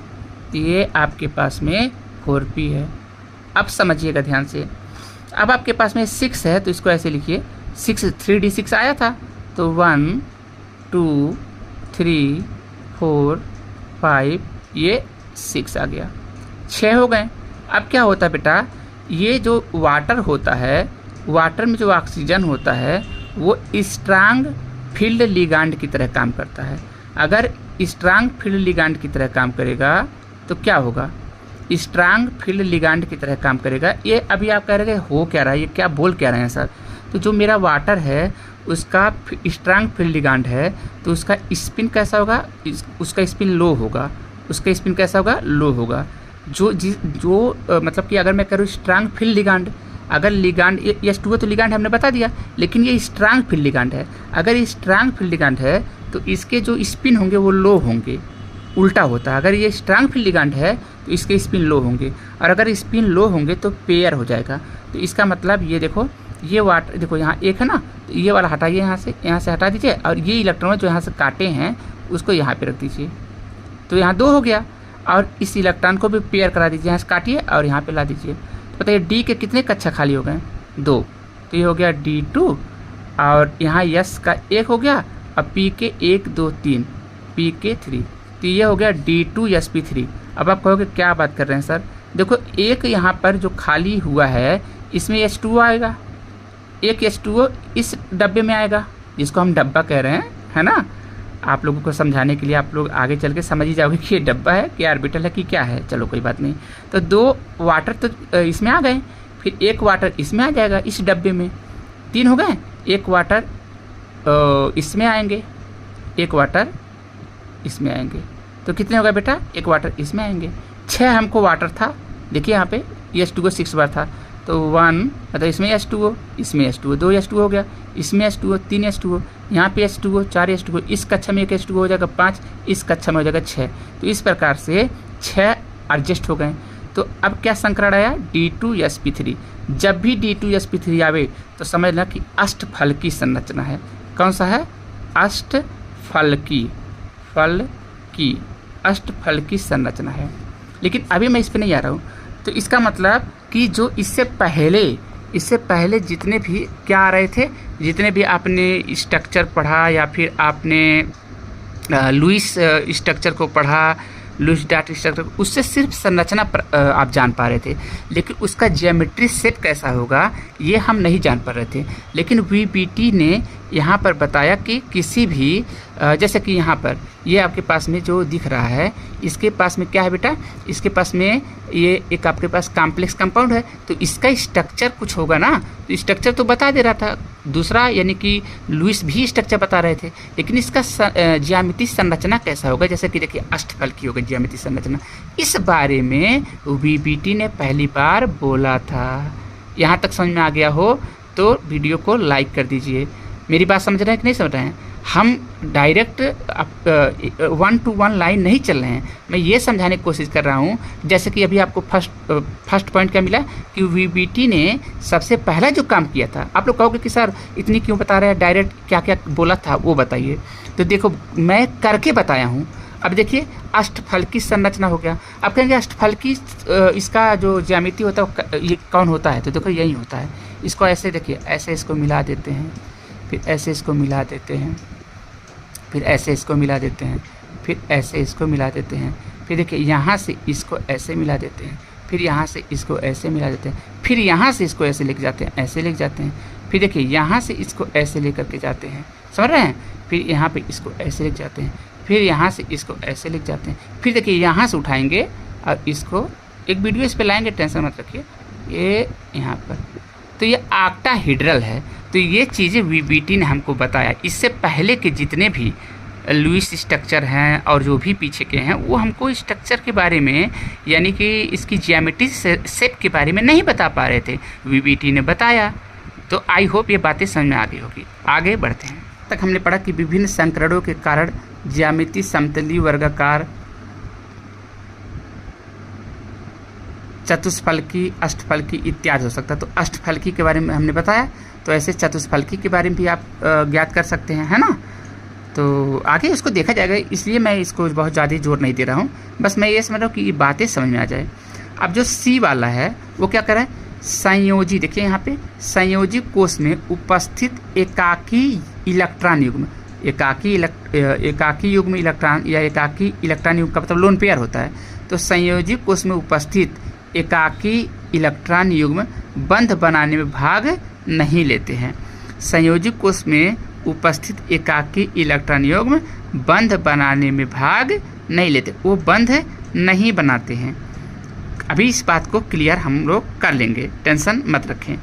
ये आपके पास में 4p है। अब समझिएगा ध्यान से, अब आपके पास में 6 है तो इसको ऐसे लिखिए, 6 3d6 आया था तो 1 2 3 4 5 ये 6 आ गया, 6 हो गए। अब क्या होता है बेटा, ये जो वाटर होता है, वाटर में जो ऑक्सीजन होता है वो स्ट्रांग फील्ड लिगांड की तरह काम करता है। अगर स्ट्रांग फील्ड लिगांड की तरह काम करेगा तो क्या होगा, स्ट्रांग फील्ड लिगांड की तरह काम करेगा। ये अभी आप कह रहे हैं हो क्या रहा है, ये क्या बोल क्या रहे हैं सर, तो जो मेरा वाटर है उसका स्ट्रांग फील्ड लिगांड है तो उसका स्पिन कैसा होगा, उसका स्पिन लो होगा, उसका स्पिन कैसा होगा, लो होगा। जो मतलब कि अगर मैं करूँ स्ट्रांग फील्ड लिगांड, अगर लिगांड H2O तो लिगांड हमने बता दिया, लेकिन ये स्ट्रांग फील्ड लिगांड है। अगर ये स्ट्रांग फील्ड लिगांड है तो इसके जो स्पिन होंगे वो लो होंगे, उल्टा होता है। अगर ये स्ट्रांग फील्ड लिगांड है तो इसके स्पिन लो होंगे, और अगर स्पिन लो होंगे तो पेयर हो जाएगा। तो इसका मतलब ये देखो, ये वाटर देखो यहाँ एक है ना, तो ये वाला हटाइए, यहाँ से हटा दीजिए, और ये इलेक्ट्रॉन जो यहाँ से काटे हैं उसको यहाँ पे रख दीजिए, तो यहाँ 2 हो गया। और इस इलेक्ट्रॉन को भी पेयर करा दीजिए, यहाँ से काटिए और यहाँ पे ला दीजिए। तो बताइए D के कितने कक्षा खाली हो गए, 2, तो ये हो गया D2, और यहाँ S का 1 हो गया, और P के 1 2 3, P के 3, तो ये हो गया D2sp3। अब आप कहोगे क्या बात कर रहे हैं सर, देखो एक यहाँ पर जो खाली हुआ है इसमें H2O आएगा, एक H2O इस डब्बे में आएगा जिसको हम डब्बा कह रहे हैं, है ना, आप लोगों को समझाने के लिए आप लोग आगे चल के समझ ही जाओगे कि ये डब्बा है कि ऑर्बिटल है कि क्या है। चलो कोई बात नहीं। तो 2 वाटर तो इसमें आ गए, फिर 1 वाटर इसमें आ जाएगा इस डब्बे में, 3 हो गए। 1 वाटर इसमें आएंगे, 1 वाटर इसमें आएंगे, तो कितने हो गए बेटा? 1 वाटर इसमें आएंगे। 6 हमको वाटर था, देखिए यहाँ पे H2O 6 बार था, तो 1 मतलब इसमें H2O, इसमें H2O, 2 H2O हो गया, इसमें H2O 3 H2O, यहाँ पे H2O 4 H2O, इस कक्षा में 1 H2O हो जाएगा 5, इस कक्षा में हो जाएगा 6। तो इस प्रकार से 6 एडजस्ट हो गए। तो अब क्या संकरण आया? D2sp3। जब भी D2sp3 आवे तो समझना कि अष्टफलकी संरचना है। कौन सा है? अष्टफलकी, अष्टफलकी संरचना है। लेकिन अभी मैं इस पर नहीं आ रहा हूँ। तो इसका मतलब कि जो इससे पहले जितने भी क्या आ रहे थे, जितने भी आपने स्ट्रक्चर पढ़ा या फिर आपने लुईस स्ट्रक्चर को पढ़ा, लुईस डार्ट स्ट्रक्चर, उससे सिर्फ संरचना पर आप जान पा रहे थे, लेकिन उसका ज्योमेट्री सेट कैसा होगा ये हम नहीं जान पा रहे थे। लेकिन वीबीटी ने यहाँ पर बताया कि किसी भी जैसे कि यहाँ पर ये आपके पास में जो दिख रहा है, इसके पास में क्या है बेटा? इसके पास में ये एक आपके पास कॉम्प्लेक्स कंपाउंड है, तो इसका स्ट्रक्चर कुछ होगा ना। तो स्ट्रक्चर तो बता दे रहा था दूसरा, यानी कि लुईस भी स्ट्रक्चर बता रहे थे, लेकिन इसका ज्यामितीय संरचना कैसा होगा? जैसे कि देखिए अष्टफलकी होगा ज्यामितीय संरचना, इस बारे में वीबीटी ने पहली बार बोला था। यहाँ तक समझ में आ गया हो तो वीडियो को लाइक कर दीजिए। मेरी बात समझ रहे हैं कि नहीं समझ रहे हैं? हम डायरेक्ट 1 to 1 लाइन नहीं चल रहे हैं, मैं ये समझाने की कोशिश कर रहा हूँ। जैसे कि अभी आपको फर्स्ट पॉइंट क्या मिला कि वीबीटी ने सबसे पहला जो काम किया था। आप लोग कहोगे कि सर इतनी क्यों बता रहे हैं, डायरेक्ट क्या क्या बोला था वो बताइए। तो देखो मैं करके बताया हूँ। अब देखिए अष्टफलकी संरचना हो गया। अब कहेंगे अष्टफलकी इसका जो ज्यामिति होता है ये कौन होता है? तो देखो यही होता है। इसको ऐसे देखिए, ऐसे इसको मिला देते हैं, फिर ऐसे इसको मिला देते हैं, फिर ऐसे इसको मिला देते हैं, फिर ऐसे इसको मिला देते हैं, फिर देखिए यहाँ से इसको ऐसे मिला देते हैं, फिर यहाँ से इसको ऐसे मिला देते हैं, फिर यहाँ से इसको ऐसे लेके जाते हैं, ऐसे लेके जाते हैं, फिर देखिए यहाँ से इसको ऐसे लेकर के जाते हैं, समझ रहे हैं? फिर यहाँ पे इसको ऐसे लेके जाते हैं, फिर यहाँ से इसको ऐसे लेके जाते हैं, फिर देखिए यहाँ से उठाएंगे और इसको एक वीडियो इस पर लाएंगे, टेंशन मत रखिए। ये यहाँ पर तो ये ऑक्टाहेड्रल है। तो ये चीज़ें वीबीटी ने हमको बताया। इससे पहले के जितने भी लुईस स्ट्रक्चर हैं और जो भी पीछे के हैं वो हमको स्ट्रक्चर के बारे में यानी कि इसकी ज्यामिति शेप के बारे में नहीं बता पा रहे थे, वीबीटी ने बताया। तो आई होप ये बातें समझ में आ गई होगी। आगे बढ़ते हैं। तक हमने पढ़ा कि विभिन्न संकरणों के कारण ज्यामिति समतलीय, वर्गाकार, चतुष्फलकी, अष्टफलकी इत्यादि हो सकता है। तो अष्टफलकी के बारे में हमने बताया, तो ऐसे चतुष्फलकी के बारे में भी आप ज्ञात कर सकते हैं, है ना। तो आगे इसको देखा जाएगा, इसलिए मैं इसको बहुत ज़्यादा जोर नहीं दे रहा हूँ, बस मैं ये समझ रहा हूँ कि ये बातें समझ में आ जाए। अब जो सी वाला है वो क्या कर रहा है? संयोजी, देखिए यहाँ पे संयोजी कोष में उपस्थित एकाकी इलेक्ट्रॉन युग्म, एकाकी युग्म इलेक्ट्रॉन या एकाकी इलेक्ट्रॉन युग्म का मतलब लोन पेयर होता है। तो संयोजी कोष में उपस्थित एकाकी इलेक्ट्रॉन युग्म बंध बनाने में भाग नहीं लेते हैं। संयोजी कोष में उपस्थित एकाकी इलेक्ट्रॉन युग्म बंध बनाने में भाग नहीं लेते, वो बंध नहीं बनाते हैं। अभी इस बात को क्लियर हम लोग कर लेंगे, टेंशन मत रखें।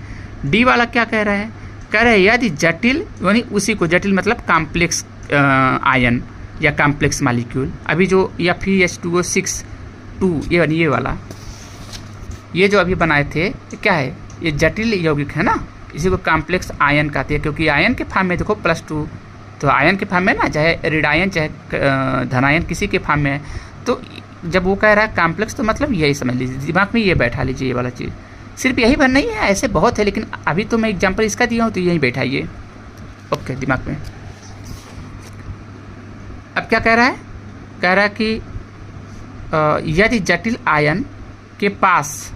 डी वाला क्या कह रहा है? कह रहा है यदि जटिल, यानी उसी को जटिल मतलब कॉम्प्लेक्स आयन या कॉम्प्लेक्स मॉलिक्यूल, अभी जो या फिर H2O6 ये वाला, ये जो अभी बनाए थे ये क्या है? ये जटिल यौगिक है ना, इसी को कॉम्प्लेक्स आयन कहते हैं, क्योंकि आयन के फॉर्म में देखो +2, तो आयन के फॉर्म में ना, चाहे ऋणायन चाहे धनायन किसी के फॉर्म में है। तो जब वो कह रहा है कॉम्प्लेक्स, तो मतलब यही समझ लीजिए, दिमाग में ये बैठा लीजिए ये वाला चीज़। सिर्फ यही भर नहीं है, ऐसे बहुत है, लेकिन अभी तो मैं एग्जाम्पल इसका दिया हूँ तो यही बैठाइए, ओके, दिमाग में। अब क्या कह रहा है? कह रहा है कि यदि जटिल आयन के पास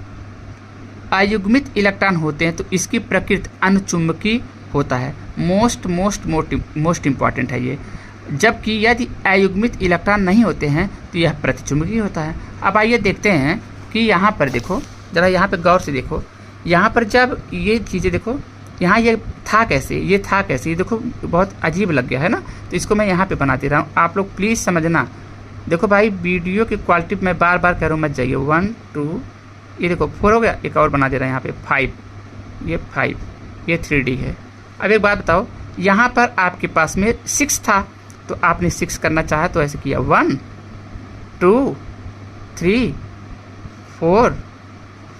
अयुग्मित इलेक्ट्रॉन होते हैं तो इसकी प्रकृति अनुचुंबकीय होता है। मोस्ट इम्पॉर्टेंट है ये। जबकि यदि अयुग्मित इलेक्ट्रॉन नहीं होते हैं तो यह प्रतिचुंबकीय होता है। अब आइए देखते हैं कि यहाँ पर देखो, ज़रा यहाँ पर गौर से देखो, यहाँ पर जब ये चीज़ें देखो, यहाँ ये था कैसे, ये था कैसे, ये देखो बहुत अजीब लग गया है ना। तो इसको मैं यहाँ पे बना दे रहा हूँ, आप लोग प्लीज़ समझना। देखो भाई वीडियो की क्वालिटी मैं बार बार कह रहा हूँ मत जाइए। 1 2 ये देखो 4 हो गया, एक और बना दे रहा है यहाँ पे 5, ये 5, ये 3D है। अब एक बात बताओ, यहाँ पर आपके पास में 6 था तो आपने 6 करना चाहा तो ऐसे किया 1 2 3 4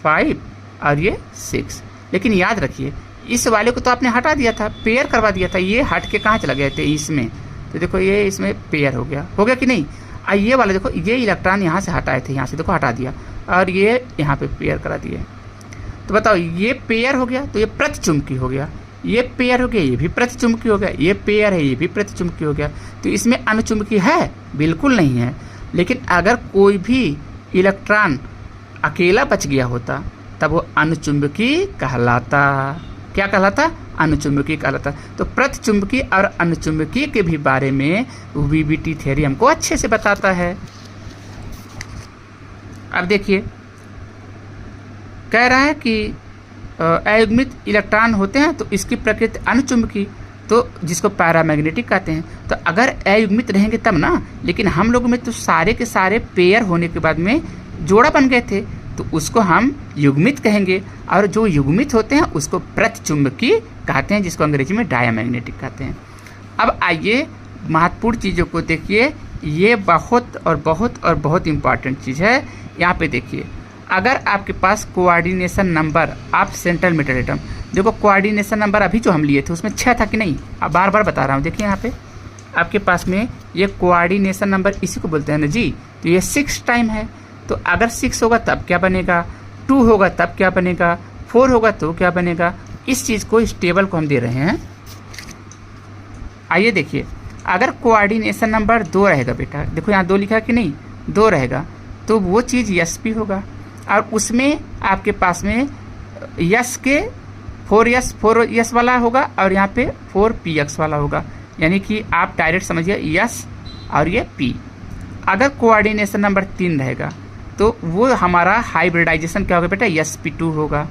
5 और ये 6। लेकिन याद रखिए इस वाले को तो आपने हटा दिया था, पेयर करवा दिया था, ये हट के कहाँ चला गए थे इसमें। तो देखो ये इसमें पेयर हो गया कि नहीं। ये वाला देखो ये इलेक्ट्रॉन यहाँ से हटाए थे, यहाँ से देखो हटा दिया और ये यहाँ पे पेयर करा दिए। तो बताओ ये पेयर हो गया तो ये प्रतिचुंबकी हो गया, ये पेयर हो गया ये भी प्रतिचुंबकी हो गया, ये पेयर है ये भी प्रतिचुंबकी हो गया। तो इसमें अनुचुंबकी है? बिल्कुल नहीं है। लेकिन अगर कोई भी इलेक्ट्रॉन अकेला बच गया होता तब वो अनुचुंबकी कहलाता। क्या कहलाता? अनुचुंबकी कहलाता। तो प्रतिचुंबकी और अनुचुंबकी के भी बारे में वीबीटी थ्योरी हमको अच्छे से बताता है। अब देखिए कह रहा है कि अयुग्मित इलेक्ट्रॉन होते हैं तो इसकी प्रकृति अनुचुंबकी, तो जिसको पैरामैग्नेटिक कहते हैं। तो अगर अयुग्मित रहेंगे तब ना, लेकिन हम लोगों में तो सारे के सारे पेयर होने के बाद में जोड़ा बन गए थे तो उसको हम युग्मित कहेंगे, और जो युग्मित होते हैं उसको प्रतिचुंबकी कहते हैं, जिसको अंग्रेजी में डायामैग्नेटिक कहते हैं। अब आइए महत्वपूर्ण चीज़ों को देखिए, ये बहुत और बहुत और बहुत इम्पॉर्टेंट चीज़ है। यहाँ पे देखिए अगर आपके पास coordination number of central metal atom, देखो कोऑर्डिनेशन नंबर अभी जो हम लिए थे उसमें 6 था कि नहीं, अब बार बार बता रहा हूँ। देखिए यहाँ पे आपके पास में ये कोऑर्डिनेशन नंबर इसी को बोलते हैं ना जी। तो ये 6 टाइम है, तो अगर 6 होगा तब क्या बनेगा, 2 होगा तब क्या बनेगा, 4 होगा तो क्या बनेगा। इस चीज़ को इस टेबल को हम दे रहे हैं। आइए देखिए अगर कोऑर्डिनेशन नंबर 2 रहेगा बेटा, देखो यहाँ 2 लिखा है कि नहीं, 2 रहेगा तो वो चीज़ यस पी होगा, और उसमें आपके पास में यस के 4 वाला होगा और यहाँ पे 4px वाला होगा। यानी कि आप डायरेक्ट समझिए यस और ये पी। अगर कोऑर्डिनेशन नंबर 3 रहेगा तो वो हमारा हाइब्रिडाइजेशन क्या होगा बेटा, sp2 होगा,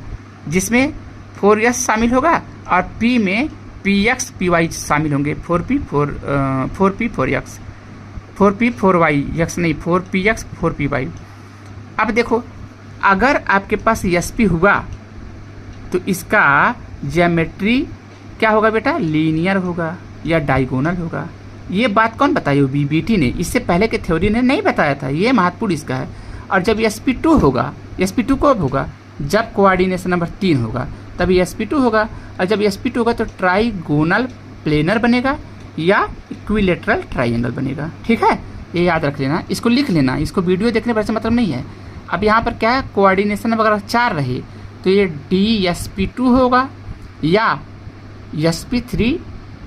जिसमें 4s शामिल होगा और p में px py शामिल होंगे। 4p 4x 4p 4y नहीं 4px 4py। अब देखो अगर आपके पास sp हुआ तो इसका ज्योमेट्री क्या होगा बेटा, लीनियर होगा या डायगोनल होगा। ये बात कौन बताई? वीबीटी ने, इससे पहले के थ्योरी ने नहीं बताया था, ये महत्वपूर्ण इसका है। और जब sp2 होगा, sp2 कब होगा, जब कोऑर्डिनेशन नंबर 3 होगा तब sp2 होगा, और जब sp2 होगा तो ट्राइगोनल प्लेनर बनेगा या इक्विलेटरल ट्राइंगल बनेगा। ठीक है, ये याद रख लेना, इसको लिख लेना, इसको वीडियो देखने पर से मतलब नहीं है। अब यहाँ पर क्या है, कोऑर्डिनेशन नंबर अगर 4 रहे तो ये dsp2 होगा या sp3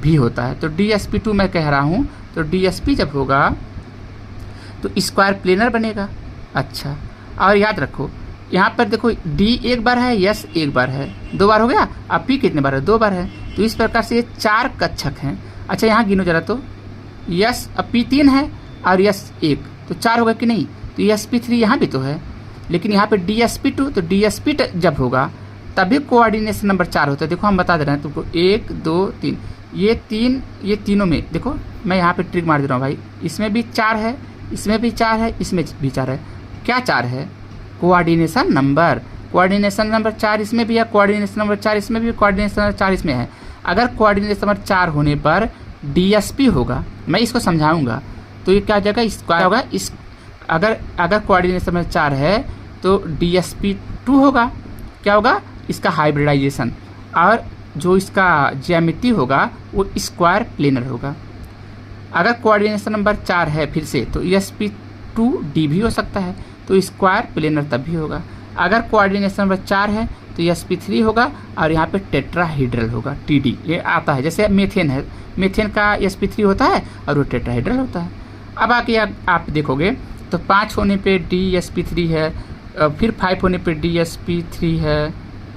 भी होता है। तो dsp2 मैं कह रहा हूँ, तो dsp जब होगा तो स्क्वायर प्लेनर बनेगा। अच्छा, और याद रखो यहाँ पर देखो d एक बार है, यस एक बार है, 2 बार हो गया। अब p कितने बार है, 2 बार है। तो इस प्रकार से ये 4 कक्षक हैं। अच्छा यहाँ गिनो जरा, तो यस अब p 3 है और यस 1, तो 4 होगा कि नहीं। तो sp3 यहाँ भी तो है, लेकिन यहाँ पे dsp2, तो dsp जब होगा तभी कोऑर्डिनेशन नंबर 4 होता है। देखो हम बता दे रहे हैं तुमको, 1 2 3, ये तीनों में देखो मैं यहाँ पे ट्रिक मार दे रहा हूँ भाई, इसमें भी 4 है, इसमें भी 4 है, इसमें भी 4 है। क्या 4 है? Coordination number. कोऑर्डिनेशन नंबर 4 इसमें भी है, कोऑर्डिनेशन नंबर 4 इसमें भी, कोऑर्डिनेशन नंबर 4 इसमें है। अगर कोऑर्डिनेशन नंबर 4 होने पर dsp होगा, मैं इसको समझाऊंगा, तो ये क्या हो जाएगा, स्क्वायर होगा। इस अगर कोऑर्डिनेशन नंबर 4 है तो dsp2 होगा, क्या होगा, इसका हाइब्रिडाइजेशन, और जो इसका ज्यामिति होगा वो स्क्वायर प्लेनर होगा। अगर कोऑर्डिनेशन नंबर 4 है फिर से तो sp2d भी हो सकता है, तो स्क्वायर प्लेनर तब भी होगा। अगर कोऑर्डिनेशन नंबर 4 है तो sp3 होगा और यहाँ पे टेट्राहीड्रल होगा, td ये आता है। जैसे मेथेन है, मेथेन का sp3 होता है और वो टेट्राहीड्रल होता है। अब आगे आप देखोगे तो 5 होने पे dsp3 है, फिर 5 होने पे dsp3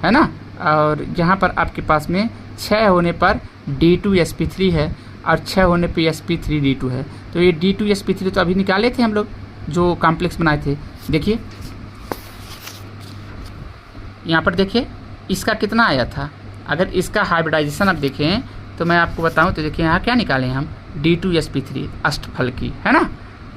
है ना, और यहाँ पर आपके पास में 6 होने पर d2sp3 है और 6 होने पे sp3d2 है। तो ये d2sp3 तो अभी निकाले थे हम लोग जो कॉम्प्लेक्स बनाए थे। देखिए यहाँ पर देखिए इसका कितना आया था, अगर इसका हाइब्रिडाइजेशन आप देखें तो मैं आपको बताऊं तो देखिए यहाँ क्या निकाले हम D2sp3 अष्टफलकी, है ना।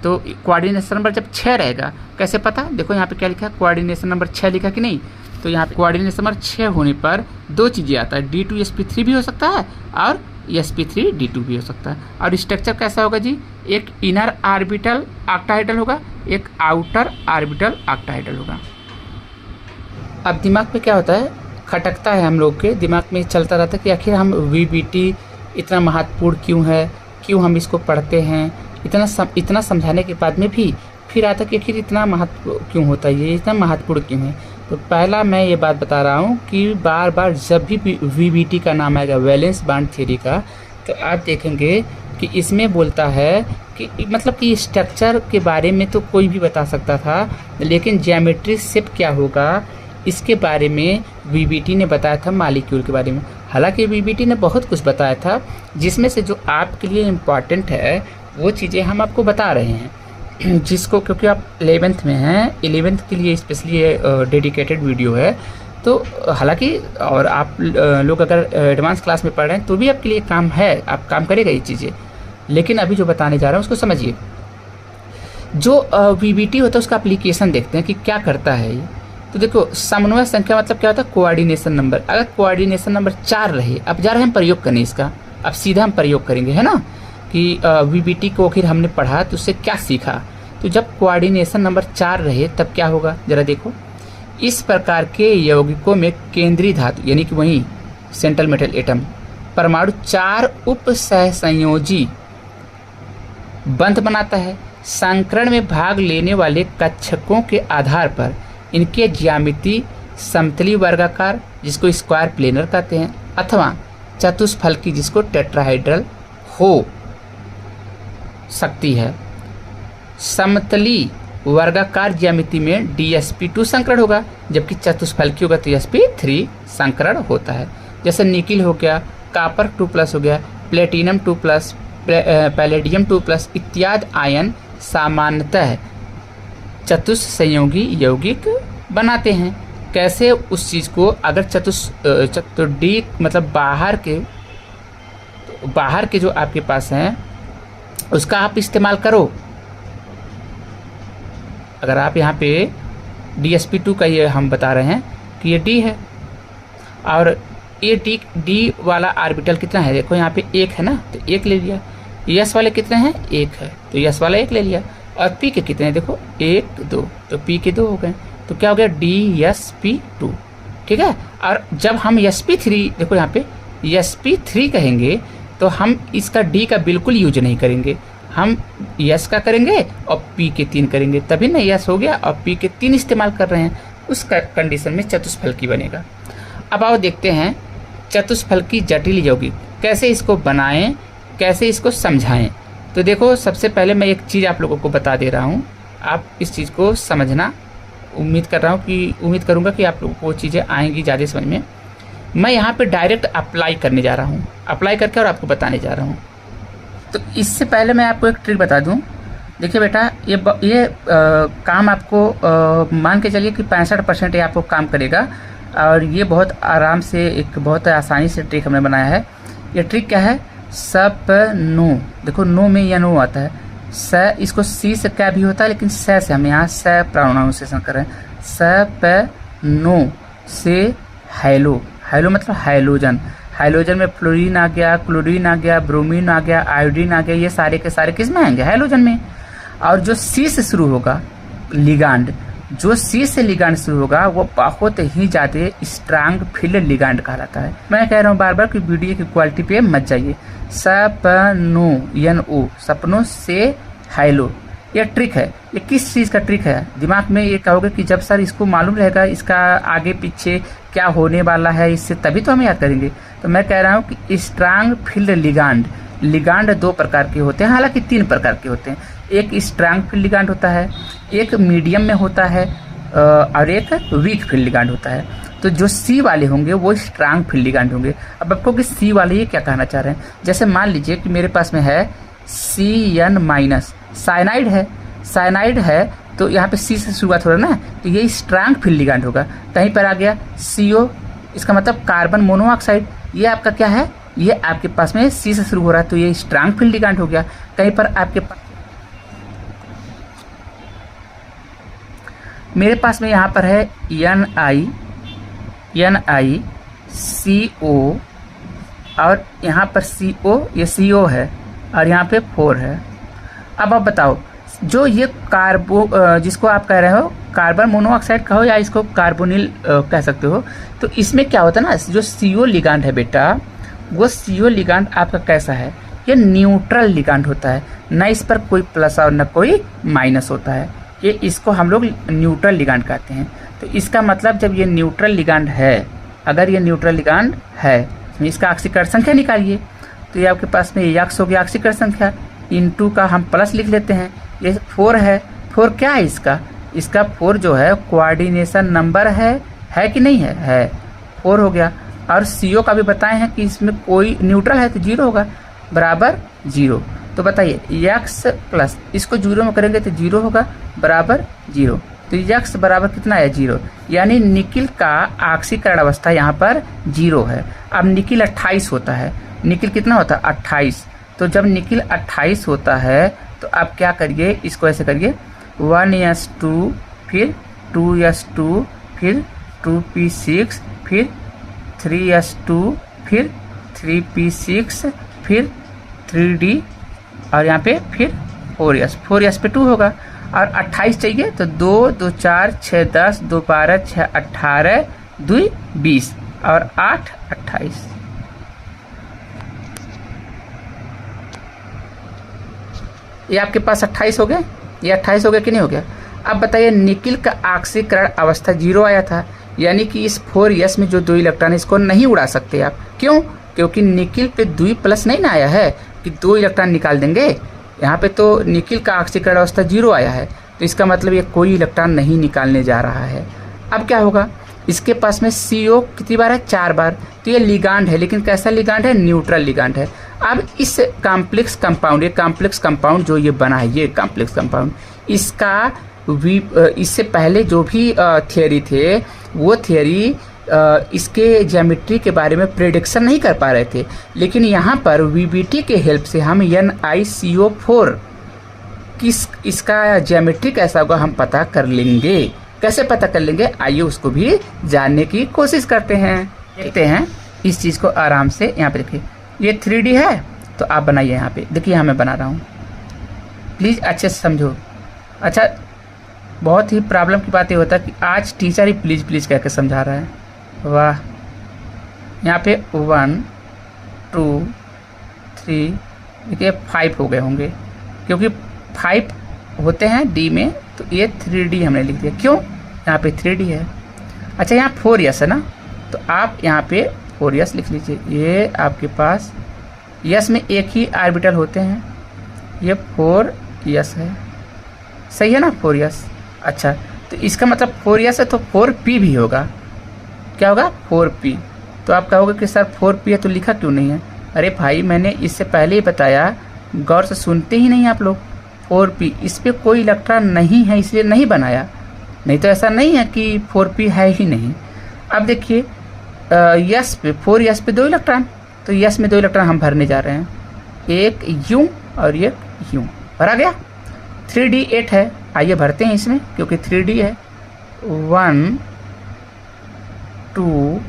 तो कोऑर्डिनेशन नंबर जब 6 रहेगा, कैसे पता, देखो यहाँ पे क्या लिखा है, कोऑर्डिनेशन नंबर 6 लिखा कि नहीं। तो यहाँ पे कोऑर्डिनेशन नंबर 6 होने पर दो चीज़ें आता है, D2sp3 भी हो सकता है और sp3d2 भी हो सकता है। और स्ट्रक्चर कैसा होगा जी, एक इनर ऑर्बिटल ऑक्टाहेड्रल होगा, एक आउटर ऑर्बिटल ऑक्टाहेड्रल होगा। अब दिमाग में क्या होता है, खटकता है, हम लोग के दिमाग में चलता रहता है कि आखिर हम VBT इतना महत्वपूर्ण क्यों है, क्यों हम इसको पढ़ते हैं। इतना समझाने के बाद में भी फिर आता कि आखिर इतना महत्व क्यों होता है, ये इतना महत्वपूर्ण क्यों है। तो पहला मैं ये बात बता रहा हूँ कि बार बार जब भी VBT का नाम आएगा, वैलेंस बांड थ्योरी का, तो आप देखेंगे कि इसमें बोलता है कि मतलब कि स्ट्रक्चर के बारे में तो कोई भी बता सकता था, लेकिन ज्योमेट्री शेप क्या होगा इसके बारे में VBT ने बताया था, मॉलिक्यूल के बारे में। हालांकि VBT ने बहुत कुछ बताया था, जिसमें से जो आपके लिए इम्पॉर्टेंट है वो चीज़ें हम आपको बता रहे हैं, जिसको क्योंकि आप 11th में हैं, 11th के लिए स्पेशली डेडिकेटेड वीडियो है। तो हालांकि और आप लोग अगर एडवांस क्लास में पढ़ रहे हैं तो भी आपके लिए काम है, आप काम करेगा ये चीज़ें। लेकिन अभी जो बताने जा रहा हूँ उसको समझिए। जो VBT होता है उसका एप्लीकेशन देखते हैं कि क्या करता है ये। तो देखो, समन्वय संख्या मतलब क्या होता है, कोऑर्डिनेशन नंबर। अगर कोऑर्डिनेशन नंबर 4 रहे, अब जा रहे हैं हम प्रयोग करने इसका, अब सीधा हम प्रयोग करेंगे, है ना, कि VBT को फिर हमने पढ़ा तो उससे क्या सीखा। तो जब कोऑर्डिनेशन नंबर 4 रहे तब क्या होगा, जरा देखो। इस प्रकार के यौगिकों में केंद्रीय धातु यानी कि वही सेंट्रल मेटल एटम परमाणु 4 उप सहसंयोजी बंध बनाता है। संकरण में भाग लेने वाले कक्षकों के आधार पर इनके ज्यामिति समतली वर्गाकार, जिसको स्क्वायर प्लेनर कहते हैं, अथवा चतुष्फलकी, जिसको टेट्राहेड्रल हो सकती है। समतली वर्गाकार ज्यामिति में DsP2 संकरण होगा, जबकि चतुष्फलकी होगा तो sp3 संकरण होता है। जैसे निकिल हो गया, कॉपर 2+ हो गया, प्लेटिनम 2+, पैलेडियम 2+ इत्यादि आयन सामान्यतः चतुष्संयोगी यौगिक बनाते हैं। कैसे, उस चीज़ को अगर तो D मतलब बाहर के जो आपके पास हैं उसका आप इस्तेमाल करो। अगर आप यहाँ पे DsP2 का ये हम बता रहे हैं कि ये D है, और ये D वाला ऑर्बिटल कितना है, देखो यहाँ पे 1 है ना, तो 1 ले लिया। S वाले कितने हैं, 1 है, तो S वाला 1 ले लिया। और P के कितने हैं, देखो 1 2, तो P के 2 हो गए, तो क्या हो गया DsP2, ठीक है। और जब हम sp3, देखो यहाँ पे sp3 कहेंगे तो हम इसका D का बिल्कुल यूज नहीं करेंगे, हम S का करेंगे और P के 3 करेंगे, तभी ना S हो गया, और P के 3 इस्तेमाल कर रहे हैं, उस कंडीशन में चतुष्फलकी बनेगा। अब आओ देखते हैं चतुष्फलकी जटिल यौगिक कैसे इसको बनाएं, कैसे इसको समझाएं। तो देखो, सबसे पहले मैं एक चीज़ आप लोगों को बता दे रहा हूँ, आप इस चीज़ को समझना। उम्मीद करूँगा कि आप लोगों को वो चीज़ें आएंगी ज़्यादा समझ में। मैं यहाँ पे डायरेक्ट अप्लाई करने जा रहा हूँ, अप्लाई करके और आपको बताने जा रहा हूँ। तो इससे पहले मैं आपको एक ट्रिक बता दूँ। देखिए बेटा, ये काम आपको मान के चलिए कि 65% ये आपको काम करेगा, और ये बहुत आराम से, एक बहुत आसानी से ट्रिक हमने बनाया है। ये ट्रिक क्या है, सप नो, देखो नो में या नो आता है, स इसको सी से क्या भी होता है, लेकिन स से हम यहाँ स प्रोनाउंसिएशन कर रहे हैं। सप नो से हैलो, हैलो मतलब हाइड्रोजन, हाइड्रोजन में फ्लोरीन आ गया, क्लोरीन आ गया, ब्रोमीन आ गया, आयोडीन आ गया, ये सारे के सारे किस में आएंगे, हाइड्रोजन में। और जो सी से शुरू होगा लिगांड, जो सी से लिगांड शुरू होगा वो बहुत ही ज़्यादा स्ट्रांग फील्ड लिगांड कहलाता है। मैं कह रहा हूँ बार बार कि वीडियो की क्वालिटी पे मत जाइए। सपनो NO, सपनों से हाइलो, ये ट्रिक है। ये किस चीज़ का ट्रिक है, दिमाग में ये कहोगे कि जब सर इसको मालूम रहेगा इसका आगे पीछे क्या होने वाला है इससे, तभी तो हम याद करेंगे। तो मैं कह रहा हूँ कि स्ट्रांग फील्ड लिगांड, लिगांड 2 प्रकार के होते हैं, हालांकि 3 प्रकार के होते हैं। एक स्ट्रांग फील्ड लिगांड होता है, एक मीडियम में होता है, और एक वीक फील्ड लिगांड होता है। तो जो सी वाले होंगे वो स्ट्रांग फील्ड लिगांड होंगे। अब आपको कि सी वाले ये क्या कहना चाह रहे हैं, जैसे मान लीजिए कि मेरे पास में है CN-, साइनाइड है, साइनाइड है तो यहाँ पे सी से शुरुआत हो रहा है ना, तो ये स्ट्रांग फील्ड लिगांड होगा। कहीं पर आ गया CO इसका मतलब कार्बन मोनोऑक्साइड, ये आपका क्या है, ये आपके पास में सी से शुरू हो रहा है, तो ये स्ट्रांग फील्ड लिगैंड हो गया। कहीं पर आपके पास, मेरे पास में यहाँ पर है NiCO और यहाँ पर CO, ये CO है और यहाँ पे 4 है। अब आप बताओ, जो ये जिसको आप कह रहे हो कार्बन मोनोऑक्साइड कहो या इसको कार्बोनिल कह सकते हो, तो इसमें क्या होता है ना, जो CO लिगैंड है बेटा, वो CO लिगैंड आपका कैसा है, ये न्यूट्रल लिगैंड होता है, ना इस पर कोई प्लस और ना कोई माइनस होता है, ये इसको हम लोग न्यूट्रल लिगैंड कहते हैं। तो इसका मतलब जब ये न्यूट्रल लिगैंड है, अगर ये न्यूट्रल लिगैंड है तो इसका ऑक्सीकरण संख्या निकालिए, तो ये आपके पास में यक्स हो गया ऑक्सीकरण संख्या, इनटू का हम प्लस लिख लेते हैं, ये 4 है। 4 क्या है इसका 4 जो है कोऑर्डिनेशन नंबर है कि नहीं है 4 हो गया। और CO का भी बताए हैं कि इसमें कोई न्यूट्रल है तो 0 होगा, बराबर 0। तो बताइए यक्स प्लस इसको 0 में करेंगे तो 0 होगा, बराबर 0। तो यक्स बराबर कितना है 0, यानी निकिल का ऑक्सीकरण अवस्था यहाँ पर 0 है। अब निकिल 28 होता है, निकिल कितना होता है 28, तो जब निकिल 28 होता है तो आप क्या करिए, इसको ऐसे करिए 1s2 फिर 2s2 फिर 2p6 फिर 3s2 फिर 3p6 फिर 3d और यहाँ पे फिर 4s पे 2 होगा और 28 चाहिए तो 2 2 4 6 10 2 12 6 18 2 20 और 8 28। ये आपके पास 28 हो गए, ये 28 हो गया कि नहीं हो गया। अब बताइए निकिल का ऑक्सीकरण अवस्था 0 आया था, यानी कि इस 4s में जो 2 इलेक्ट्रॉन इसको नहीं उड़ा सकते आप, क्यों, क्योंकि निकिल पे 2 प्लस नहीं ना आया है कि 2 इलेक्ट्रॉन निकाल देंगे, यहाँ पे तो निकिल का ऑक्सीकरण अवस्था 0 आया है, तो इसका मतलब ये कोई इलेक्ट्रॉन नहीं निकालने जा रहा है। अब क्या होगा, इसके पास में CO कितनी बार है 4 बार, तो ये लिगैंड है, लेकिन कैसा लिगैंड है, न्यूट्रल लिगैंड है। अब इस कॉम्प्लेक्स कंपाउंड, ये कॉम्प्लेक्स कंपाउंड जो ये बना है, ये कॉम्प्लेक्स कंपाउंड, इसका इससे पहले जो भी थियरी थे वो थियरी इसके ज्योमेट्री के बारे में प्रेडिक्शन नहीं कर पा रहे थे, लेकिन यहाँ पर VBT के हेल्प से हम NiCO4 इसका ज्योमेट्री कैसा होगा हम पता कर लेंगे। कैसे पता कर लेंगे, आइए उसको भी जानने की कोशिश करते हैं। देखते हैं इस चीज़ को आराम से। यहाँ पे देखिए ये 3D है, तो आप बनाइए यहाँ पे, देखिए यहाँ मैं बना रहा हूँ, प्लीज़ अच्छे से समझो। अच्छा, बहुत ही प्रॉब्लम की बात ये होता है कि आज टीचर ही प्लीज़ प्लीज़ कह के समझा रहा है, वाह। यहाँ पे 1 2 3 देखिए 5 हो गए होंगे, क्योंकि 5 होते हैं D में, तो ये 3D हमने लिख दिया, क्यों, यहाँ पे 3D है। अच्छा, यहाँ 4s है ना, तो आप यहाँ पे 4s लिख लीजिए। ये आपके पास s में एक ही ऑर्बिटल होते हैं, ये 4s है, सही है ना 4s। अच्छा, तो इसका मतलब 4s है तो 4p भी होगा, क्या होगा 4p। तो आप कहोगे कि सर 4p है तो लिखा क्यों नहीं है, अरे भाई मैंने इससे पहले ही बताया, गौर से सुनते ही नहीं आप लोग। 4p, इस पर कोई इलेक्ट्रॉन नहीं है इसलिए नहीं बनाया, नहीं तो ऐसा नहीं है कि 4p है ही नहीं। अब देखिए यस पे 4s पे 2 इलेक्ट्रॉन, तो यस में 2 इलेक्ट्रॉन हम भरने जा रहे हैं, एक यूं और एक यूं, भरा गया। 3D 8 है, आइए भरते हैं इसमें, क्योंकि 3D है। 1 2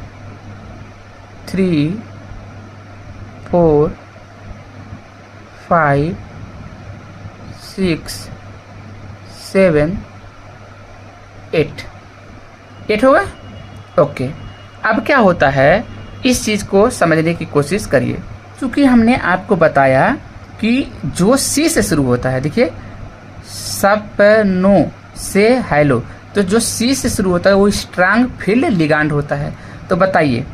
3 4 5 6 7 8 होगा, ओके। अब क्या होता है, इस चीज़ को समझने की कोशिश करिए। क्योंकि हमने आपको बताया कि जो C से शुरू होता है, देखिए सपनो से हेलो, तो जो C से शुरू होता है वो स्ट्रांग फील्ड लिगैंड होता है। तो बताइए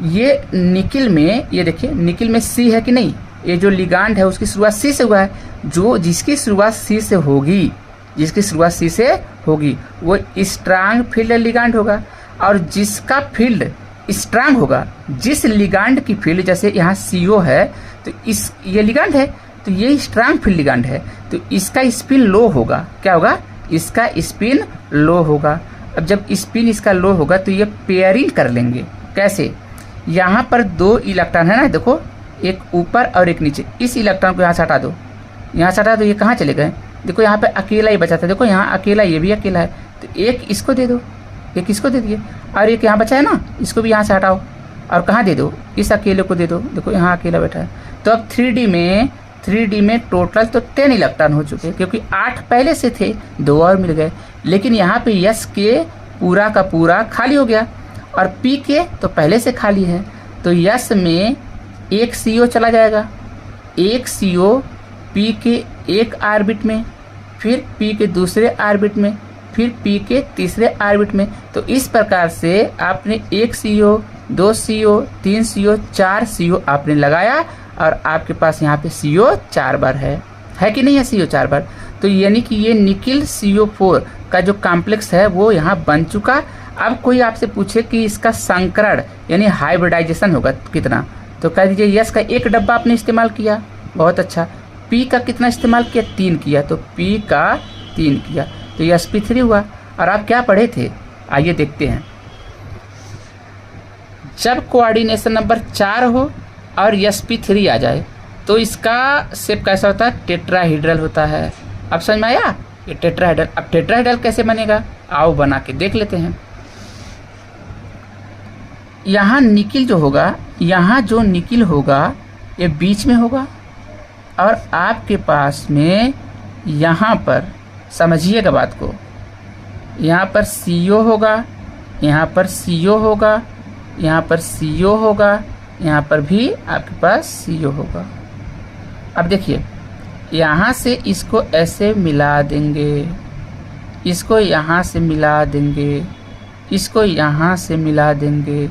ये निकिल में, ये देखिए निकिल में C है कि नहीं, ये जो लिगैंड है उसकी शुरुआत C से हुआ है, जो जिसकी शुरुआत C से होगी, जिसकी शुरुआत C से होगी वो स्ट्रांग फील्ड लिगैंड होगा, और जिसका फील्ड स्ट्रांग होगा, जिस लिगैंड की फील्ड, जैसे यहाँ CO है तो ये लिगैंड है तो ये स्ट्रांग फील्ड लिगैंड है, तो इसका स्पिन लो होगा, क्या होगा, इसका स्पिन लो होगा। अब जब स्पिन इसका लो होगा तो ये पेयरिंग कर लेंगे, कैसे, यहाँ पर 2 इलेक्ट्रॉन है ना, देखो एक ऊपर और एक नीचे, इस इलेक्ट्रॉन को यहाँ से हटा दो, यहाँ से हटा दो, ये कहाँ चले गए, देखो यहाँ पे अकेला ही बचा था, देखो यहाँ अकेला, ये भी अकेला है, तो एक इसको दे दो, एक इसको दे दिए, और एक यहाँ बचा है ना, इसको भी यहाँ से हटाओ और कहाँ दे दो, इस अकेले को दे दो, देखो यहाँ अकेला बैठा है। तो अब 3D में टोटल तो 10 इलेक्ट्रॉन हो चुके हैं, क्योंकि 8 पहले से थे, 2 और मिल गए, लेकिन यहाँ पे यस के पूरा का पूरा खाली हो गया और पी के तो पहले से खाली है, तो यस में एक CO चला जाएगा, एक CO पी के एक ऑर्बिट में, फिर पी के दूसरे ऑर्बिट में, फिर पी के तीसरे ऑर्बिट में। तो इस प्रकार से आपने 1 CO, 2 CO, 3 CO, 4 CO आपने लगाया और आपके पास यहाँ पे CO 4 बार है कि नहीं है CO 4 बार। तो यानी कि ये निकिल CO4 का जो कॉम्प्लेक्स है वो यहाँ बन चुका। अब कोई आपसे पूछे कि इसका संकरण यानी हाइब्रिडाइजेशन होगा कितना, तो कह दीजिए यस का 1 डब्बा आपने इस्तेमाल किया, बहुत अच्छा। पी का कितना इस्तेमाल किया, 3 किया, तो पी का 3 किया, तो ये sp3 हुआ। और आप क्या पढ़े थे, आइए देखते हैं। जब कोऑर्डिनेशन नंबर 4 हो और sp3 आ जाए तो इसका शेप कैसा होता है, टेट्राहेड्रल होता है। अब समझ में आया, ये टेट्राहेड्रल। अब टेट्राहेड्रल कैसे बनेगा, आओ बना के देख लेते हैं। यहाँ निकिल जो होगा, यहाँ जो निकिल होगा ये बीच में होगा और आपके पास में यहाँ पर समझिएगा बात को, यहाँ पर CO होगा, यहाँ पर CO होगा, यहाँ पर CO होगा, यहाँ पर भी आपके पास CO होगा। अब देखिए यहाँ से इसको ऐसे मिला देंगे, इसको यहाँ से मिला देंगे, इसको यहाँ से मिला देंगे,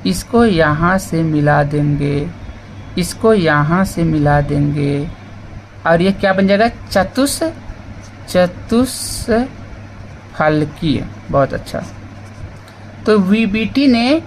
इसको यहाँ से मिला देंगे, इसको यहाँ से मिला देंगे, और ये क्या बन जाएगा, चतुष्फलकीय। बहुत अच्छा। तो VBT ने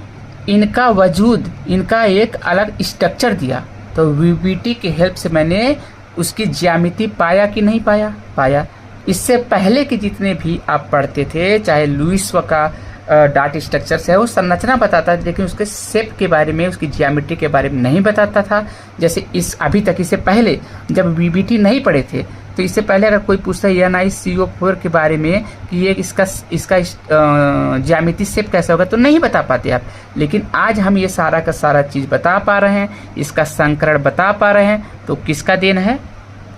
इनका वजूद, इनका एक अलग स्ट्रक्चर दिया, तो VBT की हेल्प से मैंने उसकी ज्यामिति पाया कि नहीं पाया, पाया। इससे पहले के जितने भी आप पढ़ते थे, चाहे लुईस का डाट स्ट्रक्चर से है, वो संरचना बताता था, लेकिन उसके शेप के बारे में, उसकी ज्यामिति के बारे में नहीं बताता था। जैसे इस अभी तक, इससे पहले जब VBT नहीं पढ़े थे, तो इससे पहले अगर कोई पूछता है NiCO4 के बारे में कि ये इसका ज्यामिति शेप कैसा होगा, तो नहीं बता पाते आप। लेकिन आज हम ये सारा का सारा चीज़ बता पा रहे हैं, इसका संकरण बता पा रहे हैं। तो किसका देन है,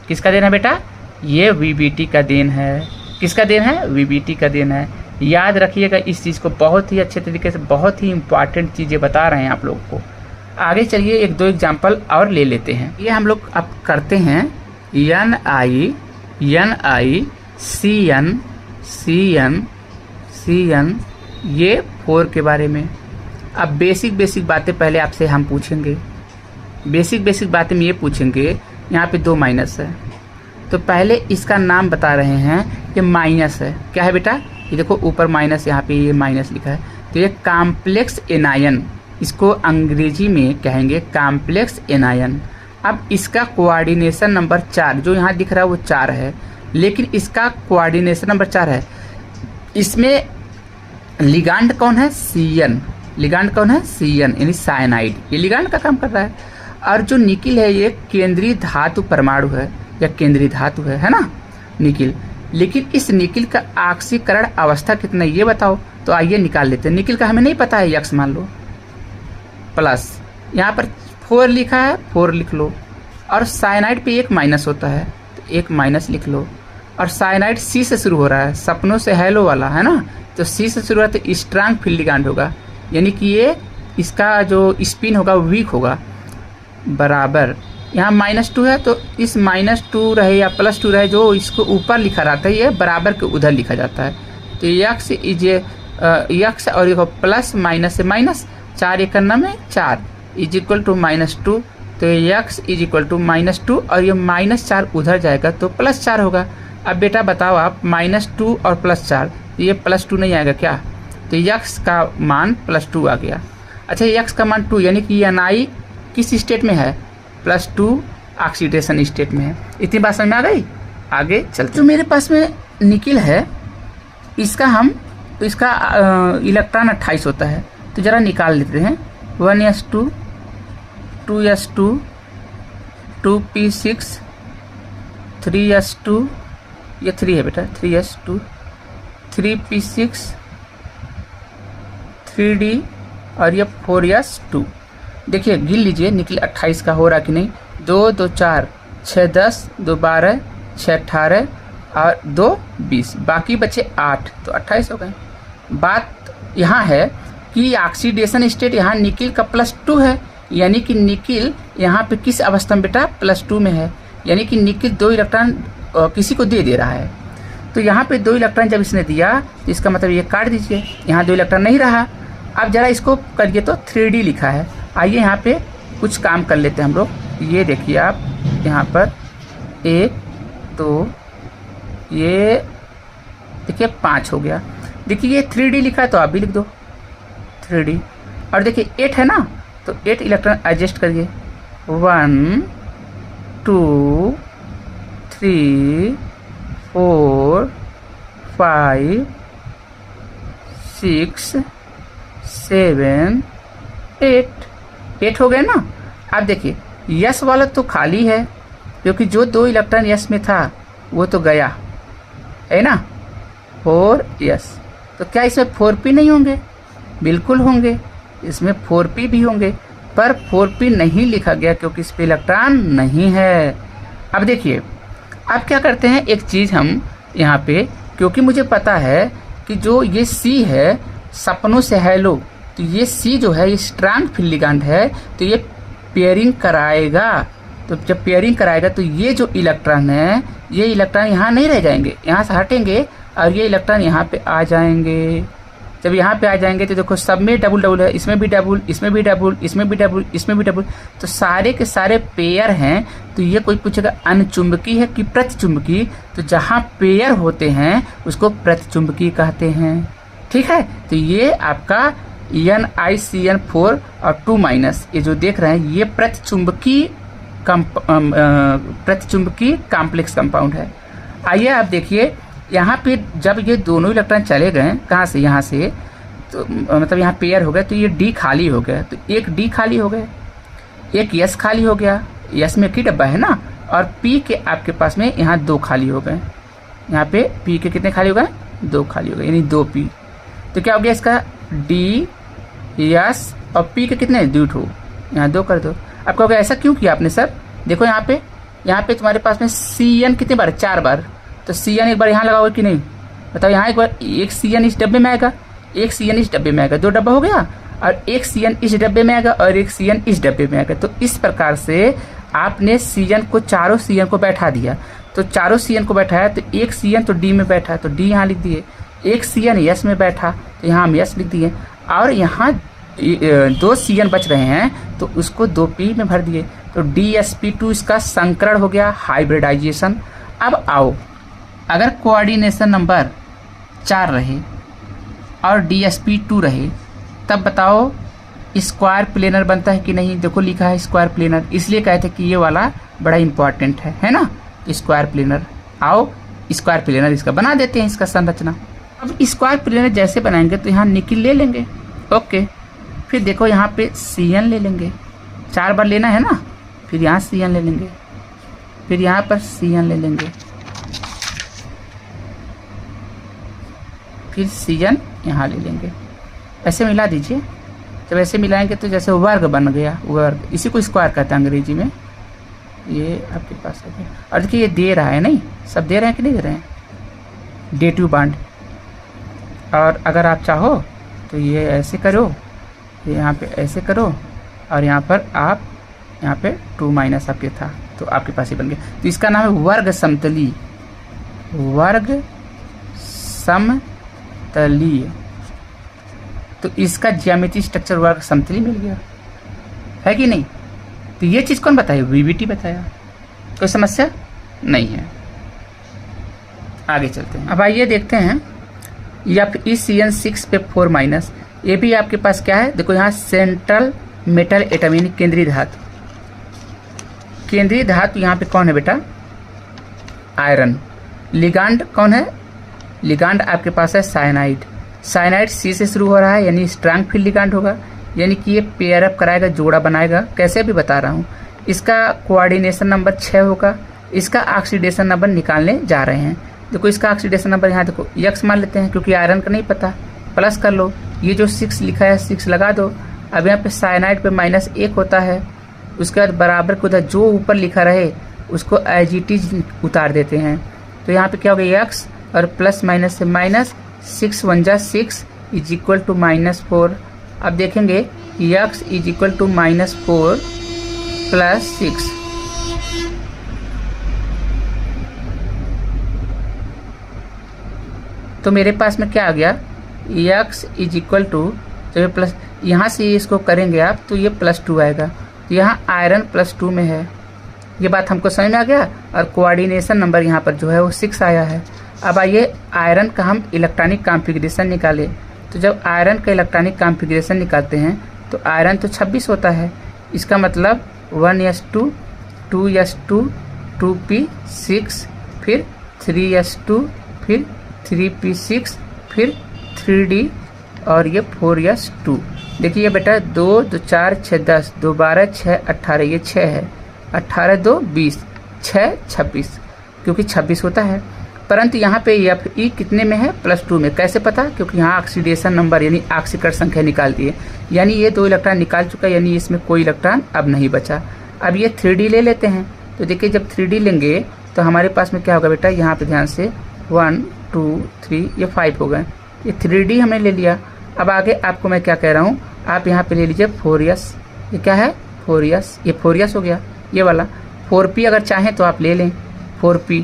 किसका देन है बेटा, ये VBT का देन है। किसका देन है, VBT का देन है। याद रखिएगा इस चीज़ को, बहुत ही अच्छे तरीके से, बहुत ही इंपॉर्टेंट चीज़ें बता रहे हैं आप लोगों को। आगे चलिए 1-2 एग्जाम्पल और ले लेते हैं। ये हम लोग अब करते हैं NiCN ये 4 के बारे में। अब बेसिक बातें पहले आपसे हम पूछेंगे, बेसिक बातें में ये पूछेंगे, यहाँ पे 2 माइनस है, तो पहले इसका नाम बता रहे हैं कि माइनस है। क्या है बेटा, ये देखो ऊपर माइनस, यहाँ पे ये माइनस लिखा है, तो ये कॉम्प्लेक्स एनायन, इसको अंग्रेजी में कहेंगे कॉम्प्लेक्स एनायन। अब इसका कोऑर्डिनेशन नंबर 4 जो यहाँ दिख रहा है वो 4 है, लेकिन इसका कोऑर्डिनेशन नंबर 4 है। इसमें लिगांड कौन है, CN। लिगांड कौन है, CN यानी साइनाइड, ये लिगांड का काम कर रहा है। और जो निकिल है ये केंद्रीय धातु परमाणु है या केंद्रीय धातु है ना निकिल। लेकिन इस निकिल का ऑक्सीकरण अवस्था कितना है ये बताओ, तो आइए निकाल लेते हैं। निकिल का हमें नहीं पता है, X मान लो, प्लस यहाँ पर 4 लिखा है, 4 लिख लो। और साइनाइड पे 1 माइनस होता है, तो 1 माइनस लिख लो। और साइनाइड C से शुरू हो रहा है, सपनों से हेलो वाला है ना, तो C से शुरू होता है, तो स्ट्रांग फील्ड लिगांड होगा, यानी कि ये इसका जो स्पिन होगा वीक होगा। बराबर यहाँ -2 है, तो इस -2 रहे या +2 रहे, जो इसको ऊपर लिखा रहता है ये बराबर के उधर लिखा जाता है। तो X X और ये प्लस माइनस से माइनस, 4 1 9 4 इज इक्वल टू -2, तो X इज इक्वल टू -2 और ये -4 उधर जाएगा तो +4 होगा। अब बेटा बताओ आप, -2 और +4, ये +2 नहीं आएगा क्या, तो X का मान +2 आ गया। अच्छा X का मान 2, यानी कि Ni किस स्टेट में है, +2 ऑक्सीडेशन स्टेट में है। इतनी बात समझ में आ गई। आगे चलते, जो मेरे पास में निकिल है इसका इसका इलेक्ट्रॉन 28 होता है, तो ज़रा निकाल लेते हैं। 1s2, 2s2, 2p6, 3s2, ये 3 है बेटा, 3s2, 3p6, 3d और ये 4s2। देखिए गिन लीजिए निकले 28 का हो रहा कि नहीं। 2 2 4 6 10, 2 12, 6 18 और 2 20, बाकी बचे 8, तो 28 हो गए। बात यहाँ है कि ऑक्सीडेशन स्टेट यहाँ निकिल का +2 है, यानी कि निकिल यहाँ पे किस अवस्था में बेटा, +2 में है, यानी कि निकिल 2 इलेक्ट्रॉन किसी को दे रहा है। तो यहाँ पे 2 इलेक्ट्रॉन जब इसने दिया तो इसका मतलब ये काट दीजिए, यहाँ 2 इलेक्ट्रॉन नहीं रहा। अब जरा इसको करिए तो 3D लिखा है। आइए यहाँ पे कुछ काम कर लेते हैं हम लोग। ये देखिए आप यहाँ पर 1 2, ये देखिए 5 हो गया। देखिए ये 3D लिखा है तो आप भी लिख दो 3D। और देखिए 8 है ना, तो 8 इलेक्ट्रॉन एडजस्ट करिए। 1 2 3 4 5 6 7 8 हो गए ना। अब देखिए यस वाला तो खाली है, क्योंकि जो 2 इलेक्ट्रॉन यस में था वो तो गया है ना, 4 यस। तो क्या इसमें 4p नहीं होंगे? बिल्कुल होंगे, इसमें 4p भी होंगे, पर 4p नहीं लिखा गया क्योंकि इस पे इलेक्ट्रॉन नहीं है। अब देखिए अब क्या करते हैं, एक चीज़ हम यहाँ पे, क्योंकि मुझे पता है कि जो ये C है सपनों से हेलो, तो ये C जो है ये स्ट्रांग फील्ड लिगैंड है, तो ये पेयरिंग कराएगा। तो जब पेयरिंग कराएगा तो ये जो इलेक्ट्रॉन है, ये इलेक्ट्रॉन यहाँ नहीं रह जाएंगे, यहाँ से हटेंगे और ये इलेक्ट्रॉन यहाँ पे आ जाएंगे। जब यहाँ पे आ जाएंगे तो देखो सब में डबल डबल है, इसमें भी डबल, इसमें भी डबल, इसमें भी डबल, इसमें भी डबल, तो सारे के सारे पेयर हैं। तो ये कोई पूछेगा अनचुंबकीय है कि प्रतिचुंबकीय, तो जहाँ पेयर होते हैं उसको प्रतिचुंबकीय कहते हैं। ठीक है, तो ये आपका NiCN4 और 2- ये जो देख रहे हैं ये प्रतिचुंबकीय कॉम्प्लेक्स कंपाउंड है। आइए आप देखिए यहाँ पे जब ये दोनों इलेक्ट्रॉन चले गए, कहाँ से, यहाँ से, तो मतलब यहाँ पेयर हो गए, तो ये D खाली हो गया, तो एक D खाली हो गया, एक S खाली हो गया, S में की डब्बा है ना, और P के आपके पास में यहाँ 2 खाली हो गए। यहाँ पे P के कितने खाली हो गए? 2 खाली हो गए, यानी 2p। तो क्या हो गया इसका D S और P के कितने? 2, यहाँ 2 कर दो। अब कहोगे ऐसा क्यों किया आपने सर? देखो यहाँ पे तुम्हारे पास में CN कितने बार? 4 बार। तो CN एक बार यहाँ लगाओगे कि नहीं? बताओ, यहाँ एक बार एक CN इस डब्बे में आएगा, एक CN इस डब्बे में आएगा, 2 डब्बा हो गया, और एक CN इस डब्बे में आएगा और एक CN इस डब्बे में आएगा। तो इस प्रकार से आपने CN को, चारों CN को बैठा दिया। तो चारों CN को बैठाया तो एक CN तो D में बैठा, तो D यहाँ लिख दिए। एक CN S में बैठा, तो यहाँ हम S लिख दिए। और यहाँ 2 CN बच रहे हैं, तो उसको 2p में भर दिए। तो DsP2 इसका संकरण हो गया, हाइब्रिडाइजेशन। अब आओ, अगर कोऑर्डिनेशन नंबर 4 रहे और DsP2 रहे, तब बताओ स्क्वायर प्लेनर बनता है कि नहीं? देखो लिखा है स्क्वायर प्लेनर, इसलिए कहते हैं कि ये वाला बड़ा इंपॉर्टेंट है ना, स्क्वायर प्लेनर। आओ स्क्वायर प्लेनर इसका बना देते हैं, इसका संरचना। अब स्क्वायर प्लेनर जैसे बनाएंगे तो यहाँ निकिल ले लेंगे, ओके। फिर देखो यहाँ पे CN ले लेंगे, 4 बार लेना है ना, फिर यहाँ CN ले लेंगे, फिर यहाँ पर CN ले लेंगे, फिर CN यहाँ ले लेंगे। ऐसे मिला दीजिए। जब ऐसे मिलाएंगे तो जैसे वर्ग बन गया, वर्ग, इसी को स्क्वायर कहते हैं अंग्रेजी में। ये आपके पास है, और देखिए ये दे रहा है, नहीं सब दे रहे हैं कि नहीं दे रहे हैं? Dative bond. और अगर आप चाहो तो ये ऐसे करो, ये यहाँ पे ऐसे करो, और यहाँ पर आप यहाँ पे 2- आपके था, तो आपके पास ही बन गया। तो इसका नाम है वर्ग समतली, वर्ग समतलीय। तो इसका ज्यामिति स्ट्रक्चर वर्ग समतली मिल गया, है कि नहीं? तो ये चीज़ कौन बताया? VBT बताया। कोई समस्या नहीं है। आगे चलते हैं। अब आइए देखते हैं, या इस CN6 पे 4-, ये भी आपके पास क्या है? देखो यहाँ सेंट्रल मेटल एटम यानी केंद्रीय धातु। केंद्रीय धातु यहाँ पे कौन है बेटा? आयरन। लिगांड कौन है? लिगांड आपके पास है साइनाइड। साइनाइड सी से शुरू हो रहा है यानी स्ट्रांग फील्ड लिगैंड होगा, यानी कि ये पेयर अप कराएगा, जोड़ा बनाएगा। कैसे भी बता रहा हूँ। इसका कोऑर्डिनेशन नंबर 6 होगा। इसका ऑक्सीडेशन नंबर निकालने जा रहे हैं। देखो इसका ऑक्सीडेशन नंबर यहाँ देखो x मान लेते हैं, क्योंकि आयरन का नहीं पता, प्लस कर लो। ये जो 6 लिखा है 6 लगा दो। अब यहाँ पे साइनाइड पे -1 होता है, उसके बाद बराबर को उधर जो ऊपर लिखा रहे उसको एज इट इज उतार देते हैं। तो यहाँ पे क्या हो गया x और प्लस माइनस से माइनस, 6 1 जा 6 इज इक्वल टू -4। अब देखेंगे x is equal to -4 plus 6। तो मेरे पास में क्या आ गया, x इज इक्वल टू, तो ये प्लस, यहाँ से इसको करेंगे आप तो ये +2 आएगा। तो यहाँ आयरन +2 में है, ये बात हमको समझ में आ गया। और कोऑर्डिनेशन नंबर यहाँ पर जो है वो 6 आया है। अब आइए आयरन का हम इलेक्ट्रॉनिक कॉन्फ़िगरेशन निकालें। तो जब आयरन का इलेक्ट्रॉनिक कॉन्फ़िगरेशन निकालते हैं तो आयरन तो 26 होता है, इसका मतलब 1s2 2s2 2p6 फिर 3s2 फिर 3p6 फिर 3d और ये 4s2। देखिए बेटा 2 2 4 6 10 2 12 6 18, ये 6 है, 18 2 20 6 26, क्योंकि 26 होता है। परंतु यहाँ पे Fe कितने में है, +2 में। कैसे पता, क्योंकि यहाँ ऑक्सीडेशन नंबर यानी ऑक्सीकरण संख्या निकाल दिए, यानी ये 2 इलेक्ट्रॉन निकाल चुका है, यानी इसमें कोई इलेक्ट्रॉन अब नहीं बचा। अब ये 3d ले लेते हैं। तो देखिए जब 3d लेंगे तो हमारे पास में क्या होगा बेटा, यहाँ पे ध्यान से 1 2 3 ये 5 हो गए, ये 3d हमने ले लिया। अब आगे आपको मैं क्या कह रहा हूँ, आप यहाँ पे ले लीजिए 4s, ये क्या है 4s, ये 4s हो गया ये वाला। 4p अगर चाहें तो आप ले लें 4p,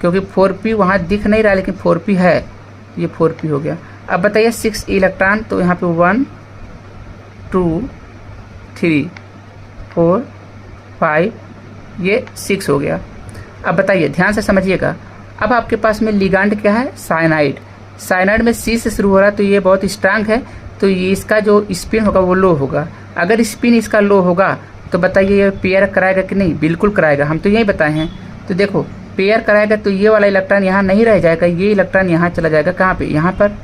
क्योंकि 4p वहाँ दिख नहीं रहा लेकिन 4p है, ये 4p हो गया। अब बताइए 6 इलेक्ट्रॉन, तो यहाँ पे 1 2 3 4 5 ये 6 हो गया। अब बताइए ध्यान से समझिएगा। अब आपके पास में लिगांड क्या है, साइनाइड। साइनाइड में C से शुरू हो रहा है तो ये बहुत स्ट्रांग है, तो ये इसका जो स्पिन होगा वो लो होगा। अगर स्पिन इसका लो होगा तो बताइए ये पेयर कराएगा कि नहीं, बिल्कुल कराएगा, हम तो यही बताए हैं। तो देखो पेयर कराएगा तो ये वाला इलेक्ट्रॉन यहाँ नहीं रह जाएगा, ये इलेक्ट्रॉन यहाँ चला जाएगा, कहाँ पे, यहाँ पर,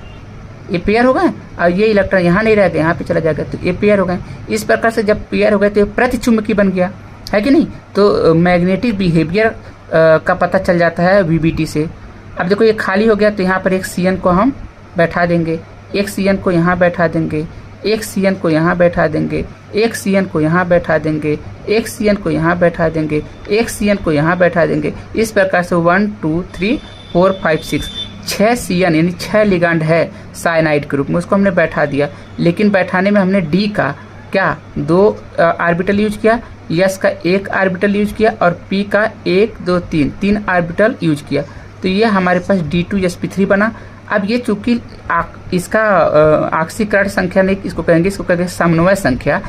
ये पेयर हो गए। और ये इलेक्ट्रॉन यहाँ नहीं रहेगा, यहाँ पे चला जाएगा, तो ये पेयर हो गए। इस प्रकार से जब पेयर हो गए तो ये प्रतिचुंबकी बन गया, है कि नहीं। तो मैग्नेटिक बिहेवियर का पता चल जाता है VBT से। अब देखो ये खाली हो गया तो यहाँ पर एक CN को हम बैठा देंगे, एक CN को यहाँ बैठा देंगे, एक CN को यहाँ बैठा देंगे, एक CN को यहाँ बैठा देंगे, एक CN को यहाँ बैठा देंगे, एक CN को यहाँ बैठा देंगे। इस प्रकार से 1 2 3 4 5 6 6 CN यानी 6 लिगांड है साइनाइड के रूप में, उसको हमने बैठा दिया। लेकिन बैठाने में हमने D का क्या 2 ऑर्बिटल यूज किया, S का 1 ऑर्बिटल यूज किया और P का 1 2 3 ऑर्बिटल यूज किया। तो ये हमारे पास D2sp3 बना। अब ये चूंकि इसका ऑक्सीकरण संख्या नहीं, इसको कहेंगे, इसको कहेंगे समन्वय संख्या।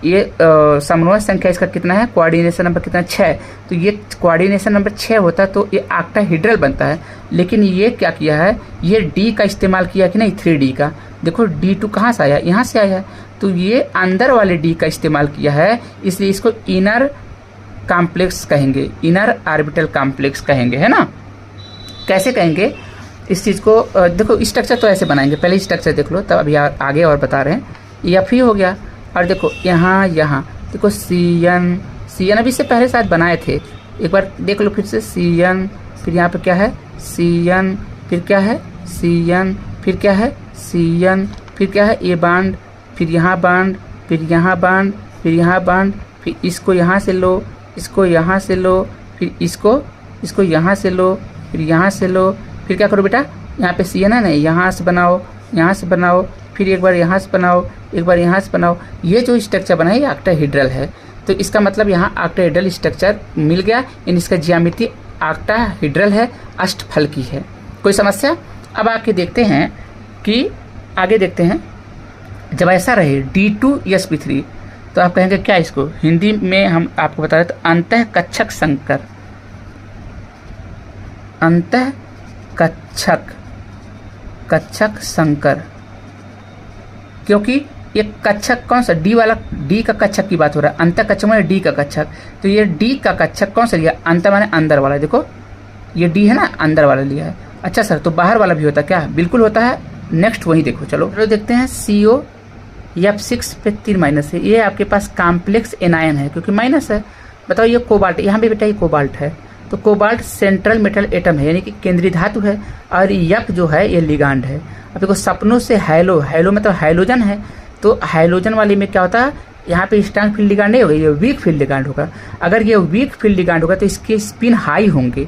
ये समन्वय संख्या इसका कितना है, कोऑर्डिनेशन नंबर कितना, 6। तो ये कोऑर्डिनेशन नंबर 6 होता है तो ये ऑक्टाहेड्रल बनता है। लेकिन ये क्या किया है, ये D का इस्तेमाल किया कि नहीं, 3D का। देखो D2 कहाँ से आया, यहाँ से आया है, तो ये अंदर वाले D का इस्तेमाल किया है, इसलिए इसको इनर कॉम्प्लेक्स कहेंगे, इनर ऑर्बिटल कॉम्प्लेक्स कहेंगे, है ना। कैसे कहेंगे इस चीज़ को, देखो स्ट्रक्चर तो ऐसे बनाएंगे, पहले स्ट्रक्चर देख लो तब अभी आगे और बता रहे हैं। Fe हो गया, और देखो यहाँ देखो CN अभी से पहले शायद बनाए थे, एक बार देख लो फिर से। CN, फिर यहाँ पे क्या है CN, फिर क्या है CN, फिर क्या है CN, फिर क्या है A बांड, फिर यहाँ बांड, फिर यहाँ बांड, फिर यहाँ बांड, फिर इसको यहाँ से लो, इसको यहाँ से लो, फिर इसको यहाँ से लो, फिर यहाँ से लो, फिर क्या करो बेटा, यहाँ पे CN है ना, यहाँ से बनाओ, यहाँ से बनाओ, फिर एक बार यहाँ से बनाओ, एक बार यहाँ से बनाओ। ये जो स्ट्रक्चर बना है ये ऑक्टाहेड्रल है, तो इसका मतलब यहाँ ऑक्टाहेड्रल स्ट्रक्चर मिल गया, यानी इसका ज्यामिति ऑक्टाहेड्रल है, अष्टफल की है। कोई समस्या। अब आके देखते हैं कि आगे देखते हैं, जब ऐसा रहे D2sp3 तो आप कहेंगे क्या, इसको हिंदी में हम आपको बता रहे तो अंतः कक्षक संकर, अंतः कक्षक संकर, क्योंकि ये कक्षक कौन सा, D वाला, D का कक्षक की बात हो रहा है, अंतः कक्षक माने D का कक्षक। तो ये D का कक्षक कौन सा लिया, अंत माने अंदर वाला, देखो ये D है ना, अंदर वाला लिया है। अच्छा सर तो बाहर वाला भी होता है क्या, बिल्कुल होता है, नेक्स्ट वही देखो, चलो देखते हैं। CO F6 पे 3 माइनस है, ये आपके पास कॉम्प्लेक्स एनायन है क्योंकि माइनस है। बताओ ये कोबाल्ट, यहाँ पे बेटा ये कोबाल्ट है, तो कोबाल्ट सेंट्रल मेटल एटम है यानी कि केंद्रीय धातु है, और F जो है ये लिगांड है। अब देखो सपनों से हैलो मतलब हाइड्रोजन है, तो हाइड्रोजन वाले में क्या होता है, यहाँ पे स्ट्रांग फील्ड लिगांड नहीं होगा, ये वीक फील्ड लिगांड होगा। अगर ये वीक फील्ड लिगांड होगा तो इसके स्पिन हाई होंगे,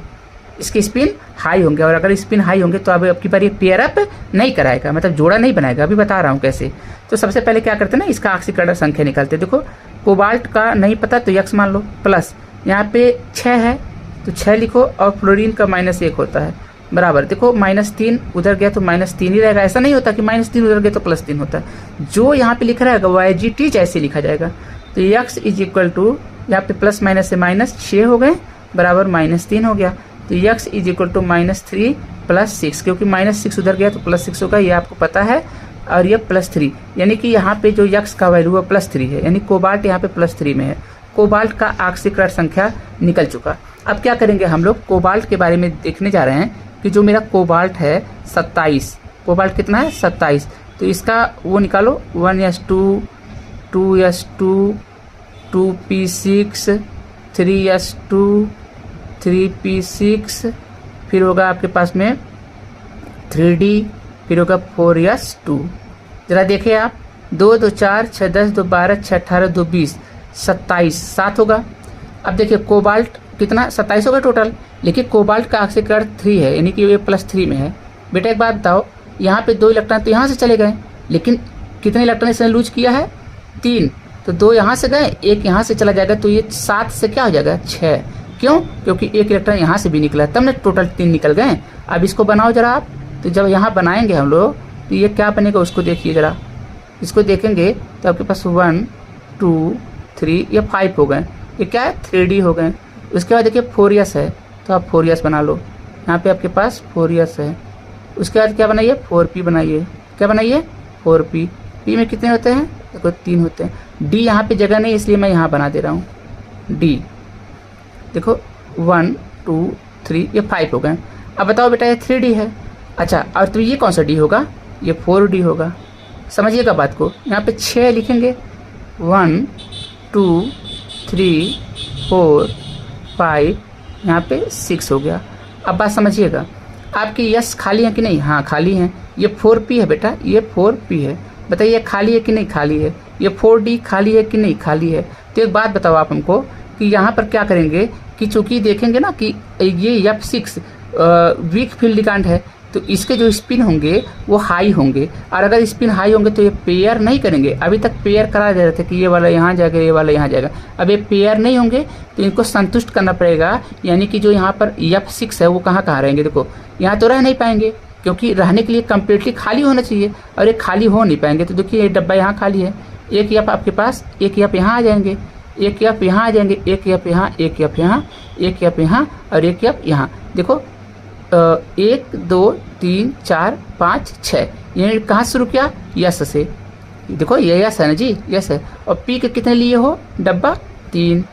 और अगर स्पिन हाई होंगे तो अब आपकी बार ये पेयर अप नहीं कराएगा, मतलब जोड़ा नहीं बनाएगा। अभी बता रहा हूँ कैसे। तो सबसे पहले क्या करते हैं ना, इसका ऑक्सीकरण संख्या निकालते। देखो कोबाल्ट का नहीं पता तो x मान लो, प्लस यहाँ पे 6 है तो 6 लिखो, और फ्लोरीन का -1 होता है, बराबर। देखो -3 उधर गया तो -3 ही रहेगा, ऐसा नहीं होता कि -3 उधर गया तो +3 होता है। जो यहाँ पे लिख रहा है YGT जैसे लिखा जाएगा। तो x = यहाँ पे प्लस माइनस से -6 हो गए, बराबर -3 हो गया। तो x = -3 + 6, क्योंकि -6 उधर गया तो +6 होगा, ये आपको पता है। और ये +3, यानी कि यहाँ पे जो x का वैल्यू है +3 है, यानी कोबाल्ट यहाँ पे +3 में है। कोबाल्ट का ऑक्सीकरण संख्या निकल चुका। अब क्या करेंगे हम लोग, कोबाल्ट के बारे में देखने जा रहे हैं कि जो मेरा कोबाल्ट है 27, कोबाल्ट कितना है 27, तो इसका वो निकालो 1s2 2s2 2p6 3s2 3p6, फिर होगा आपके पास में 3d, फिर होगा 4s2। जरा देखिए आप, 2 2 4 6 10 2 12 6 18 2 20 27 7 होगा। अब देखिए कोबाल्ट कितना 27 होगा टोटल, लेकिन कोबाल्ट का ऑक्सीकरण 3 है, यानी कि ये +3 में है। बेटा एक बात बताओ, यहाँ पे 2 इलेक्ट्रॉन तो यहाँ से चले गए, लेकिन कितने इलेक्ट्रॉन इसने लूज किया है 3, तो 2 यहाँ से गए, 1 यहाँ से चला जाएगा, तो ये 7 से क्या हो जाएगा 6। क्यों? क्योंकि 1 इलेक्ट्रॉन यहाँ से भी निकला, तब ना टोटल 3 निकल गए। अब इसको बनाओ जरा आप, तो जब यहाँ बनाएंगे हम लोग तो ये क्या बनेगा उसको देखिए जरा, इसको देखेंगे तो आपके पास 1 2 3 ये 5 हो गए, ये क्या है 3D हो गए। उसके बाद देखिए 4s है, तो आप 4s बना लो, यहाँ पे आपके पास 4s है। उसके बाद क्या बनाइए 4p बनाइए, क्या बनाइए 4p। p में कितने होते हैं, देखो 3 होते हैं। d यहाँ पे जगह नहीं इसलिए मैं यहाँ बना दे रहा हूँ d। देखो 1 2 3 ये 5 हो गए। अब बताओ बेटा ये 3D है, अच्छा, और तो ये कौन सा d होगा, ये 4D होगा। समझिएगा बात को, यहाँ पे 6 लिखेंगे, 1 2 3 4 5, यहाँ पे 6 हो गया। अब बात समझिएगा, आपकी यस खाली है कि नहीं, हाँ खाली है। ये 4p है बेटा, ये 4p है, बताइए खाली है कि नहीं खाली है। ये 4d खाली है कि नहीं खाली है। तो एक बात बताओ आप हमको कि यहाँ पर क्या करेंगे कि चूंकि देखेंगे ना कि ये F6 वीक फील्ड लिगांड है, तो इसके जो स्पिन होंगे वो हाई होंगे, और अगर स्पिन हाई होंगे तो ये पेयर नहीं करेंगे। अभी तक पेयर करा दे रहे थे कि ये वाला यहाँ जाएगा, ये वाला यहाँ जाएगा, अब ये पेयर नहीं होंगे तो इनको संतुष्ट करना पड़ेगा। यानी कि जो यहाँ पर F6 है वो कहाँ रहेंगे, देखो यहाँ तो रह नहीं पाएंगे, क्योंकि रहने के लिए कम्प्लीटली खाली होना चाहिए, और ये खाली हो नहीं पाएंगे। तो देखिए ये डब्बा यहाँ खाली है, एक F आपके पास, एक F यहाँ आ जाएंगे, एक F यहाँ आ जाएंगे, एक F यहाँ, एक F यहाँ, एक F यहाँ, और एक F यहाँ। देखो 1 2 3 4 5 6, ये कहाँ से शुरू किया, यस से। देखो ये यस है ना जी, यस है। और पी के कितने लिए हो डब्बा 3,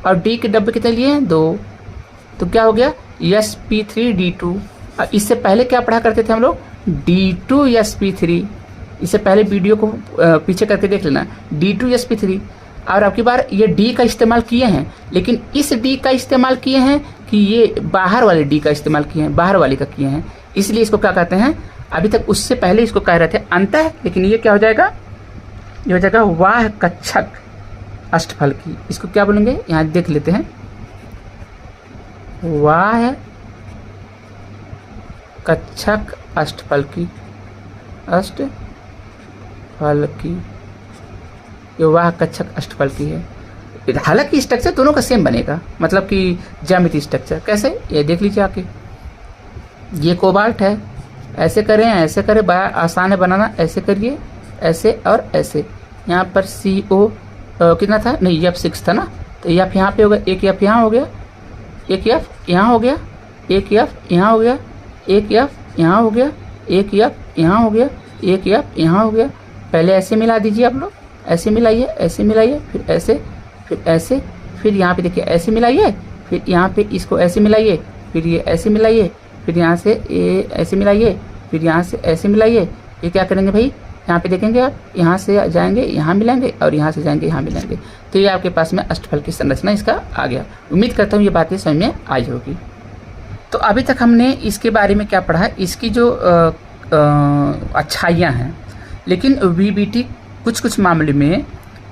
और डी के डब्बे कितने लिए हैं 2, तो क्या हो गया SP3D2। और इससे पहले क्या पढ़ा करते थे हम लोग, D2SP3। इससे पहले वीडियो को पीछे करके देख लेना, D2SP3। और अब की बार ये डी का इस्तेमाल किए हैं, लेकिन इस डी का इस्तेमाल किए हैं कि ये बाहर वाले डी का इस्तेमाल किए हैं, बाहर वाले का किए हैं, इसलिए इसको क्या कहते हैं। अभी तक उससे पहले इसको कह रहे थे अंतः, लेकिन ये क्या हो जाएगा, ये हो जाएगा वाह कक्षक अष्टफल की। इसको क्या बोलेंगे यहाँ देख लेते हैं, वाह कक्षक अष्टफल की, अष्टफल की, ये वाह कक्षक अष्टफल की है। हालांकि स्ट्रक्चर दोनों का सेम बनेगा, मतलब कि ज्यामिति स्ट्रक्चर कैसे, ये देख लीजिए आके। ये कोबाल्ट है, ऐसे करें ऐसे करें, बड़ा आसान है बनाना, ऐसे करिए ऐसे और ऐसे। यहाँ पर CO कितना था, नहीं F6 था ना, तो F यहाँ पे हो गया, एक F यहाँ हो गया, एक F यहाँ हो गया, एक F यहाँ हो गया, एक F यहाँ हो गया, एक F यहाँ हो गया, एक F यहाँ हो गया। पहले ऐसे मिला दीजिए आप लोग, ऐसे मिलाइए, ऐसे मिलाइए, फिर ऐसे, फिर ऐसे, फिर यहाँ पे देखिए ऐसे मिलाइए, फिर यहाँ पे इसको ऐसे मिलाइए, फिर ये ऐसे मिलाइए, फिर यहाँ से ये ऐसे मिलाइए, फिर यहाँ से ऐसे मिलाइए, ये क्या करेंगे भाई, यहाँ पे देखेंगे आप, यहाँ से जाएंगे यहाँ मिलेंगे और यहाँ से जाएंगे यहाँ मिलेंगे, तो ये आपके पास में अष्टफल की संरचना इसका आ गया। उम्मीद करता हूँ ये बातें समझ में आई होगी। तो अभी तक हमने इसके बारे में क्या पढ़ा, इसकी जो अच्छाइयाँ हैं, लेकिन वीबीटी कुछ कुछ मामले में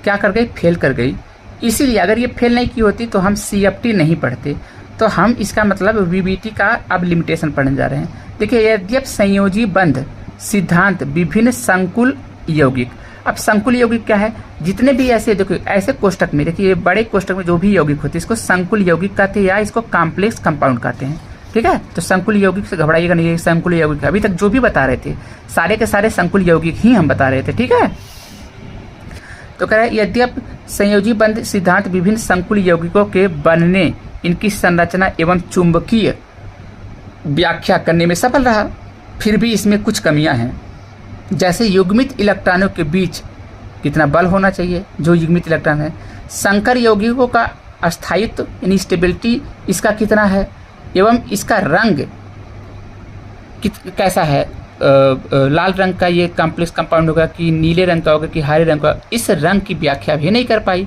क्या कर गई, फेल कर गई। इसीलिए अगर ये फेल नहीं की होती तो हम सीएफटी नहीं पढ़ते, तो हम इसका मतलब वीबीटी का अब लिमिटेशन पढ़ने जा रहे हैं। देखिए, यद्यप संयोजी बंध सिद्धांत विभिन्न संकुल यौगिक, अब संकुल यौगिक क्या है, जितने भी ऐसे देखो ऐसे कोष्टक में, देखिए बड़े कोष्टक में जो भी यौगिक होते हैं इसको संकुल यौगिक कहते हैं या इसको कॉम्प्लेक्स कंपाउंड कहते हैं। ठीक है, तो संकुल यौगिक से घबराइएगा नहीं, संकुल यौगिक अभी तक जो भी बता रहे थे सारे के सारे संकुल यौगिक ही हम बता रहे थे। ठीक है, तो कह रहे हैं यद्यप संयोजी बंध सिद्धांत विभिन्न संकुल यौगिकों के बनने, इनकी संरचना एवं चुंबकीय व्याख्या करने में सफल रहा, फिर भी इसमें कुछ कमियां हैं। जैसे युग्मित इलेक्ट्रॉनों के बीच कितना बल होना चाहिए, जो युग्मित इलेक्ट्रॉन है, संकर यौगिकों का अस्थायित्व यानी स्टेबिलिटी इसका कितना है, एवं इसका रंग कैसा है, लाल रंग का ये कॉम्प्लेक्स कंपाउंड होगा कि नीले रंग का होगा कि हरे रंग का, इस रंग की व्याख्या भी नहीं कर पाई।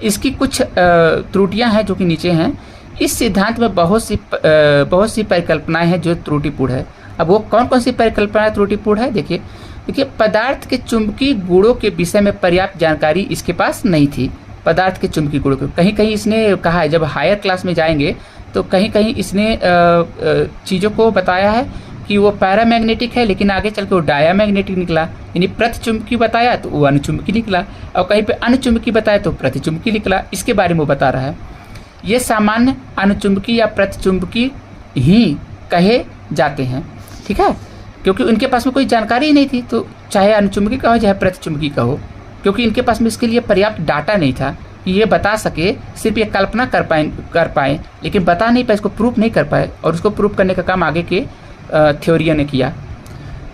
इसकी कुछ त्रुटियां हैं जो कि नीचे हैं। इस सिद्धांत में बहुत सी परिकल्पनाएं हैं जो त्रुटिपूर्ण है। अब वो कौन कौन सी परिकल्पनाएं त्रुटिपूर्ण है, देखिए पदार्थ के चुंबकीय गुणों के विषय में पर्याप्त जानकारी इसके पास नहीं थी। पदार्थ के चुंबकीय गुणों को कहीं कहीं इसने कहा है, जब हायर क्लास में जाएंगे तो कहीं कहीं इसने चीज़ों को बताया है कि वो पैरामैग्नेटिक है, लेकिन आगे चल के वो डायामैग्नेटिक निकला, यानी प्रतिचुंबकीय बताया तो वो अनुचुंबकीय निकला, और कहीं पे अनुचुंबकीय बताया तो प्रतिचुंबकीय निकला। इसके बारे में वो बता रहा है। ये सामान्य अनुचुंबकीय या प्रतिचुंबकीय ही कहे जाते हैं। ठीक है, क्योंकि उनके पास में कोई जानकारी ही नहीं थी, तो चाहे अनुचुंबकीय का हो चाहे प्रतिचुंबकीय का हो, क्योंकि इनके पास में इसके लिए पर्याप्त डाटा नहीं था कि ये बता सके, सिर्फ ये कल्पना कर पाए लेकिन बता नहीं पाए, इसको प्रूफ नहीं कर पाए, और उसको प्रूफ करने का काम आगे के थ्योरियों ने किया।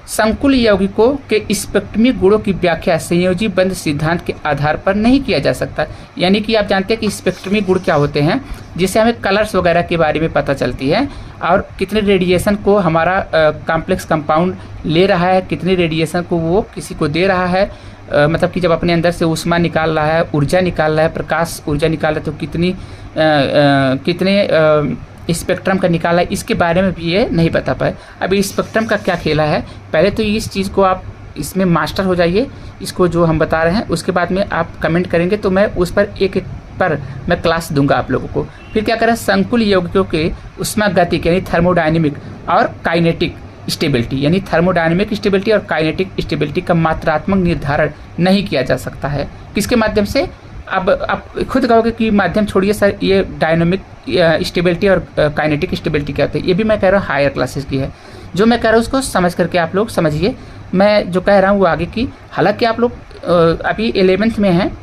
संकुल यौगिकों के स्पेक्ट्रमी गुणों की व्याख्या संयोजी बंध सिद्धांत के आधार पर नहीं किया जा सकता। यानी कि आप जानते हैं कि स्पेक्ट्रमी गुण क्या होते हैं, जिससे हमें कलर्स वगैरह के बारे में पता चलती है, और कितने रेडिएशन को हमारा कॉम्प्लेक्स कंपाउंड ले रहा है, कितने रेडिएशन को वो किसी को दे रहा है, मतलब कि जब अपने अंदर से ऊष्मा निकाल रहा है, ऊर्जा निकाल रहा है, प्रकाश ऊर्जा निकाल रहा है, तो कितने स्पेक्ट्रम का निकाला है, इसके बारे में भी ये नहीं बता पाए। अभी स्पेक्ट्रम का क्या खेला है, पहले तो इस चीज़ को आप इसमें मास्टर हो जाइए, इसको जो हम बता रहे हैं, उसके बाद में आप कमेंट करेंगे तो मैं उस पर एक पर मैं क्लास दूंगा आप लोगों को। फिर क्या करें, संकुल यौगिकों के ऊष्मागतिक यानी थर्मोडायनेमिक और काइनेटिक स्टेबिलिटी, यानी थर्मोडायनेमिक स्टेबिलिटी और काइनेटिक स्टेबिलिटी का मात्रात्मक निर्धारण नहीं किया जा सकता है। किसके माध्यम से, अब आप खुद कहोगे कि माध्यम छोड़िए सर, ये डायनामिक स्टेबिलिटी और काइनेटिक स्टेबिलिटी क्या होती है, ये भी मैं कह रहा हूँ हायर क्लासेस की है। जो मैं कह रहा हूँ उसको समझ करके आप लोग समझिए, मैं जो कह रहा हूँ वो आगे की। हालांकि आप लोग अभी 11th में हैं,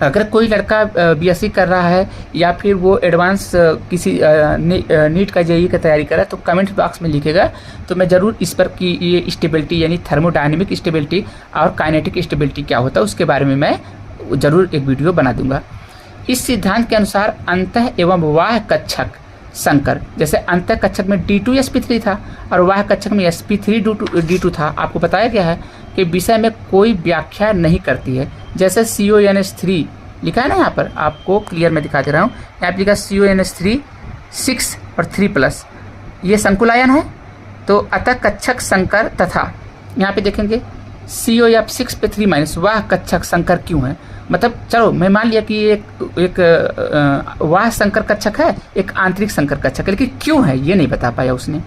अगर कोई लड़का बीएससी कर रहा है या फिर वो एडवांस किसी नीट का जेईई का तैयारी कर रहा है, तो कमेंट बॉक्स में लिखेगा, तो मैं ज़रूर इस पर कि ये स्टेबिलिटी यानी थर्मोडायनेमिक स्टेबिलिटी और काइनेटिक स्टेबिलिटी क्या होता है उसके बारे में मैं जरूर एक वीडियो बना दूंगा। इस सिद्धांत के अनुसार अंतः एवं वाह कक्षक संकर, जैसे अंतः कक्षक में D2sp3 था और वाह कक्षक में sp3d2 था, आपको बताया गया है कि विषय में कोई व्याख्या नहीं करती है। जैसे CONH3 लिखा है ना, यहाँ पर आपको क्लियर मैं दिखा दे रहा हूँ, यहाँ पर लिखा CONH3 6 और 3+, ये संकुल आयन है, तो अतः कक्षक संकर तथा यहाँ पे देखेंगे COF6 पे 3- वाह कक्षक संकर क्यों है। मतलब चलो मैं मान लिया कि एक वाह संकर कक्षक है, एक आंतरिक संकर कक्षक है, लेकिन क्यों है ये नहीं बता पाया उसने।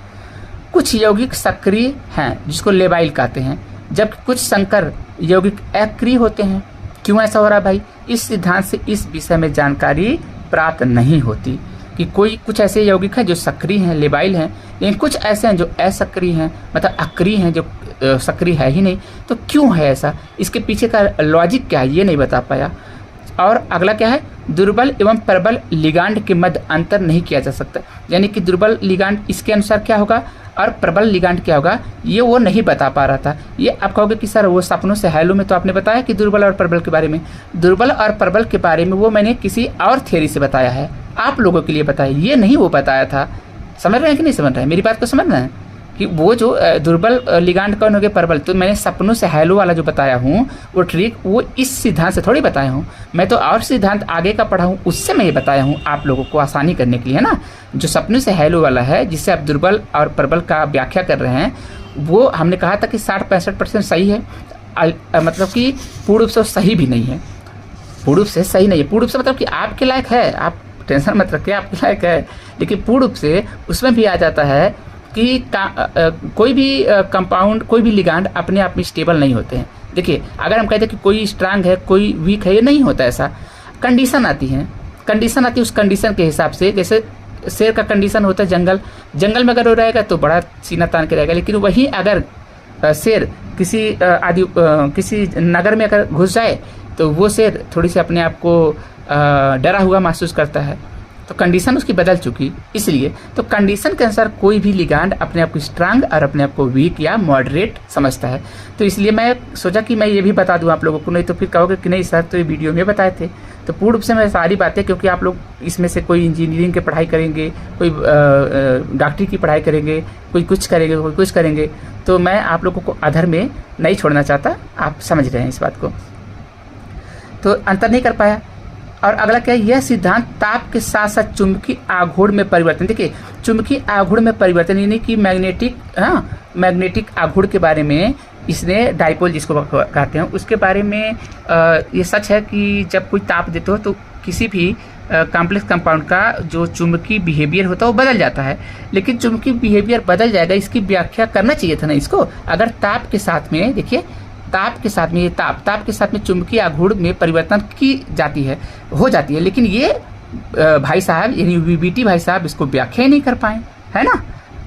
कुछ यौगिक सक्रिय हैं जिसको लेबाइल कहते हैं, जबकि कुछ संकर यौगिक अक्रिय होते हैं। क्यों ऐसा हो रहा है भाई, इस सिद्धांत से इस विषय में जानकारी प्राप्त नहीं होती कि कुछ ऐसे यौगिक हैं जो सक्रिय हैं, लेबाइल हैं, लेकिन कुछ ऐसे हैं जो असक्रिय हैं, मतलब अक्रिय हैं, जो सक्रिय है ही नहीं। तो क्यों है ऐसा, इसके पीछे का लॉजिक क्या है ये नहीं बता पाया। और अगला क्या है, दुर्बल एवं प्रबल लिगांड के मध्य अंतर नहीं किया जा सकता, यानी कि दुर्बल लिगांड इसके अनुसार क्या होगा और प्रबल लिगांड क्या होगा, ये वो नहीं बता पा रहा था। ये आप कहोगे कि सर वो सपनों से हेलो में तो आपने बताया कि दुर्बल और प्रबल के बारे में, दुर्बल और प्रबल के बारे में वो मैंने किसी और थियरी से बताया है, आप लोगों के लिए बताया, ये नहीं वो बताया था। समझ रहे हैं कि नहीं समझ रहे हैं, मेरी बात को समझ रहे हैं। कि वो जो दुर्बल लिगांड कौन हो गए, प्रबल। तो मैंने सपनों से हेलो वाला जो बताया हूँ वो ट्रिक वो इस सिद्धांत से थोड़ी बताया हूँ, मैं तो और सिद्धांत आगे का पढ़ा हूँ, उससे मैं ये बताया हूँ आप लोगों को आसानी करने के लिए, है ना। जो सपनों से हेलो वाला है जिससे आप दुर्बल और प्रबल का व्याख्या कर रहे हैं, वो हमने कहा था कि 60-65% सही है, मतलब कि पूर्ण रूप से सही भी नहीं है, पूर्ण रूप से सही नहीं है। पूर्ण रूप से मतलब कि आपके लायक है, आप टेंशन मत रखिए, आपके लायक है, लेकिन पूर्ण रूप से उसमें भी आ जाता है कि कोई भी कंपाउंड, कोई भी लिगांड अपने आप में स्टेबल नहीं होते हैं। देखिए अगर हम कहते हैं कि कोई स्ट्रांग है कोई वीक है, ये नहीं होता ऐसा। कंडीशन आती है, कंडीशन आती है, उस कंडीशन के हिसाब से। जैसे शेर का कंडीशन होता है जंगल में अगर वो रहेगा तो बड़ा सीना तान के रहेगा, लेकिन वहीं अगर शेर किसी नगर में अगर घुस जाए तो वो शेर थोड़ी सी अपने आप को डरा हुआ महसूस करता है, तो कंडीशन उसकी बदल चुकी। इसलिए तो कंडीशन के अनुसार कोई भी लिगांड अपने आप को स्ट्रांग और अपने आप को वीक या मॉडरेट समझता है। तो इसलिए मैं सोचा कि मैं ये भी बता दूं आप लोगों को, नहीं तो फिर कहोगे कि नहीं सर तो ये वीडियो में बताए थे। तो पूर्ण रूप से मैं सारी बातें, क्योंकि आप लोग इसमें से कोई इंजीनियरिंग की पढ़ाई करेंगे, कोई डॉक्टरी की पढ़ाई करेंगे, कोई कुछ करेंगे, कोई कुछ करेंगे, तो मैं आप लोगों को अधर में नहीं छोड़ना चाहता। आप समझ रहे हैं इस बात को, तो अंतर नहीं कर पाया। और अगला क्या है, यह सिद्धांत ताप के साथ साथ चुंबकीय आघूर्ण में परिवर्तन। देखिए चुंबकीय आघूर्ण में परिवर्तन यानी कि मैग्नेटिक आघूर्ण के बारे में इसने, डाइपोल जिसको कहते हैं, उसके बारे में ये सच है कि जब कोई ताप देते हो तो किसी भी कॉम्प्लेक्स कंपाउंड का जो चुंबकीय बिहेवियर होता है वो बदल जाता है। लेकिन चुंबकीय बिहेवियर बदल जाएगा, इसकी व्याख्या करना चाहिए था ना इसको। अगर ताप के साथ में, देखिए ताप के साथ में, ये ताप के साथ में चुंबकीय आघूर्ण में परिवर्तन हो जाती है, लेकिन ये भाई साहब यानी वीबीटी भाई साहब इसको व्याख्या ही नहीं कर पाए, है ना।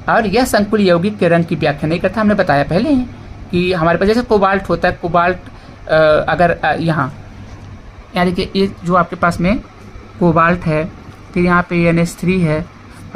और यह संकुल यौगिक के रंग की व्याख्या नहीं करता। हमने बताया पहले ही कि हमारे पास जैसे कोबाल्ट होता है, कोबाल्ट अगर यहाँ देखिए ये जो आपके पास में कोबाल्ट है, फिर यहाँ पे NH3 है,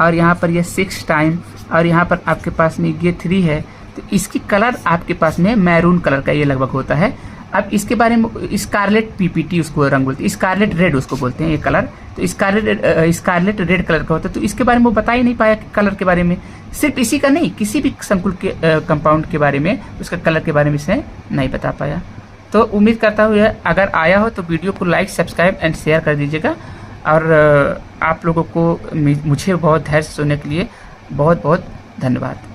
और यहाँ पर ये 6 टाइम, और यहाँ पर आपके पास में ये 3 है, तो इसकी कलर आपके पास में मैरून कलर का ये लगभग होता है। अब इसके बारे में स्कारलेट PPT उसको रंग बोलते हैं, स्कारलेट रेड उसको बोलते हैं ये कलर। तो स्कारलेट रेड कलर का होता है। तो इसके बारे में वो बता ही नहीं पाया कलर के बारे में, सिर्फ इसी का नहीं, किसी भी संकुल के कंपाउंड के बारे में, उसका कलर के बारे में से नहीं बता पाया। तो उम्मीद करता हूँ अगर आया हो तो वीडियो को लाइक, सब्सक्राइब एंड शेयर कर दीजिएगा। और आप लोगों को मुझे बहुत धैर्य सुनने के लिए बहुत बहुत धन्यवाद।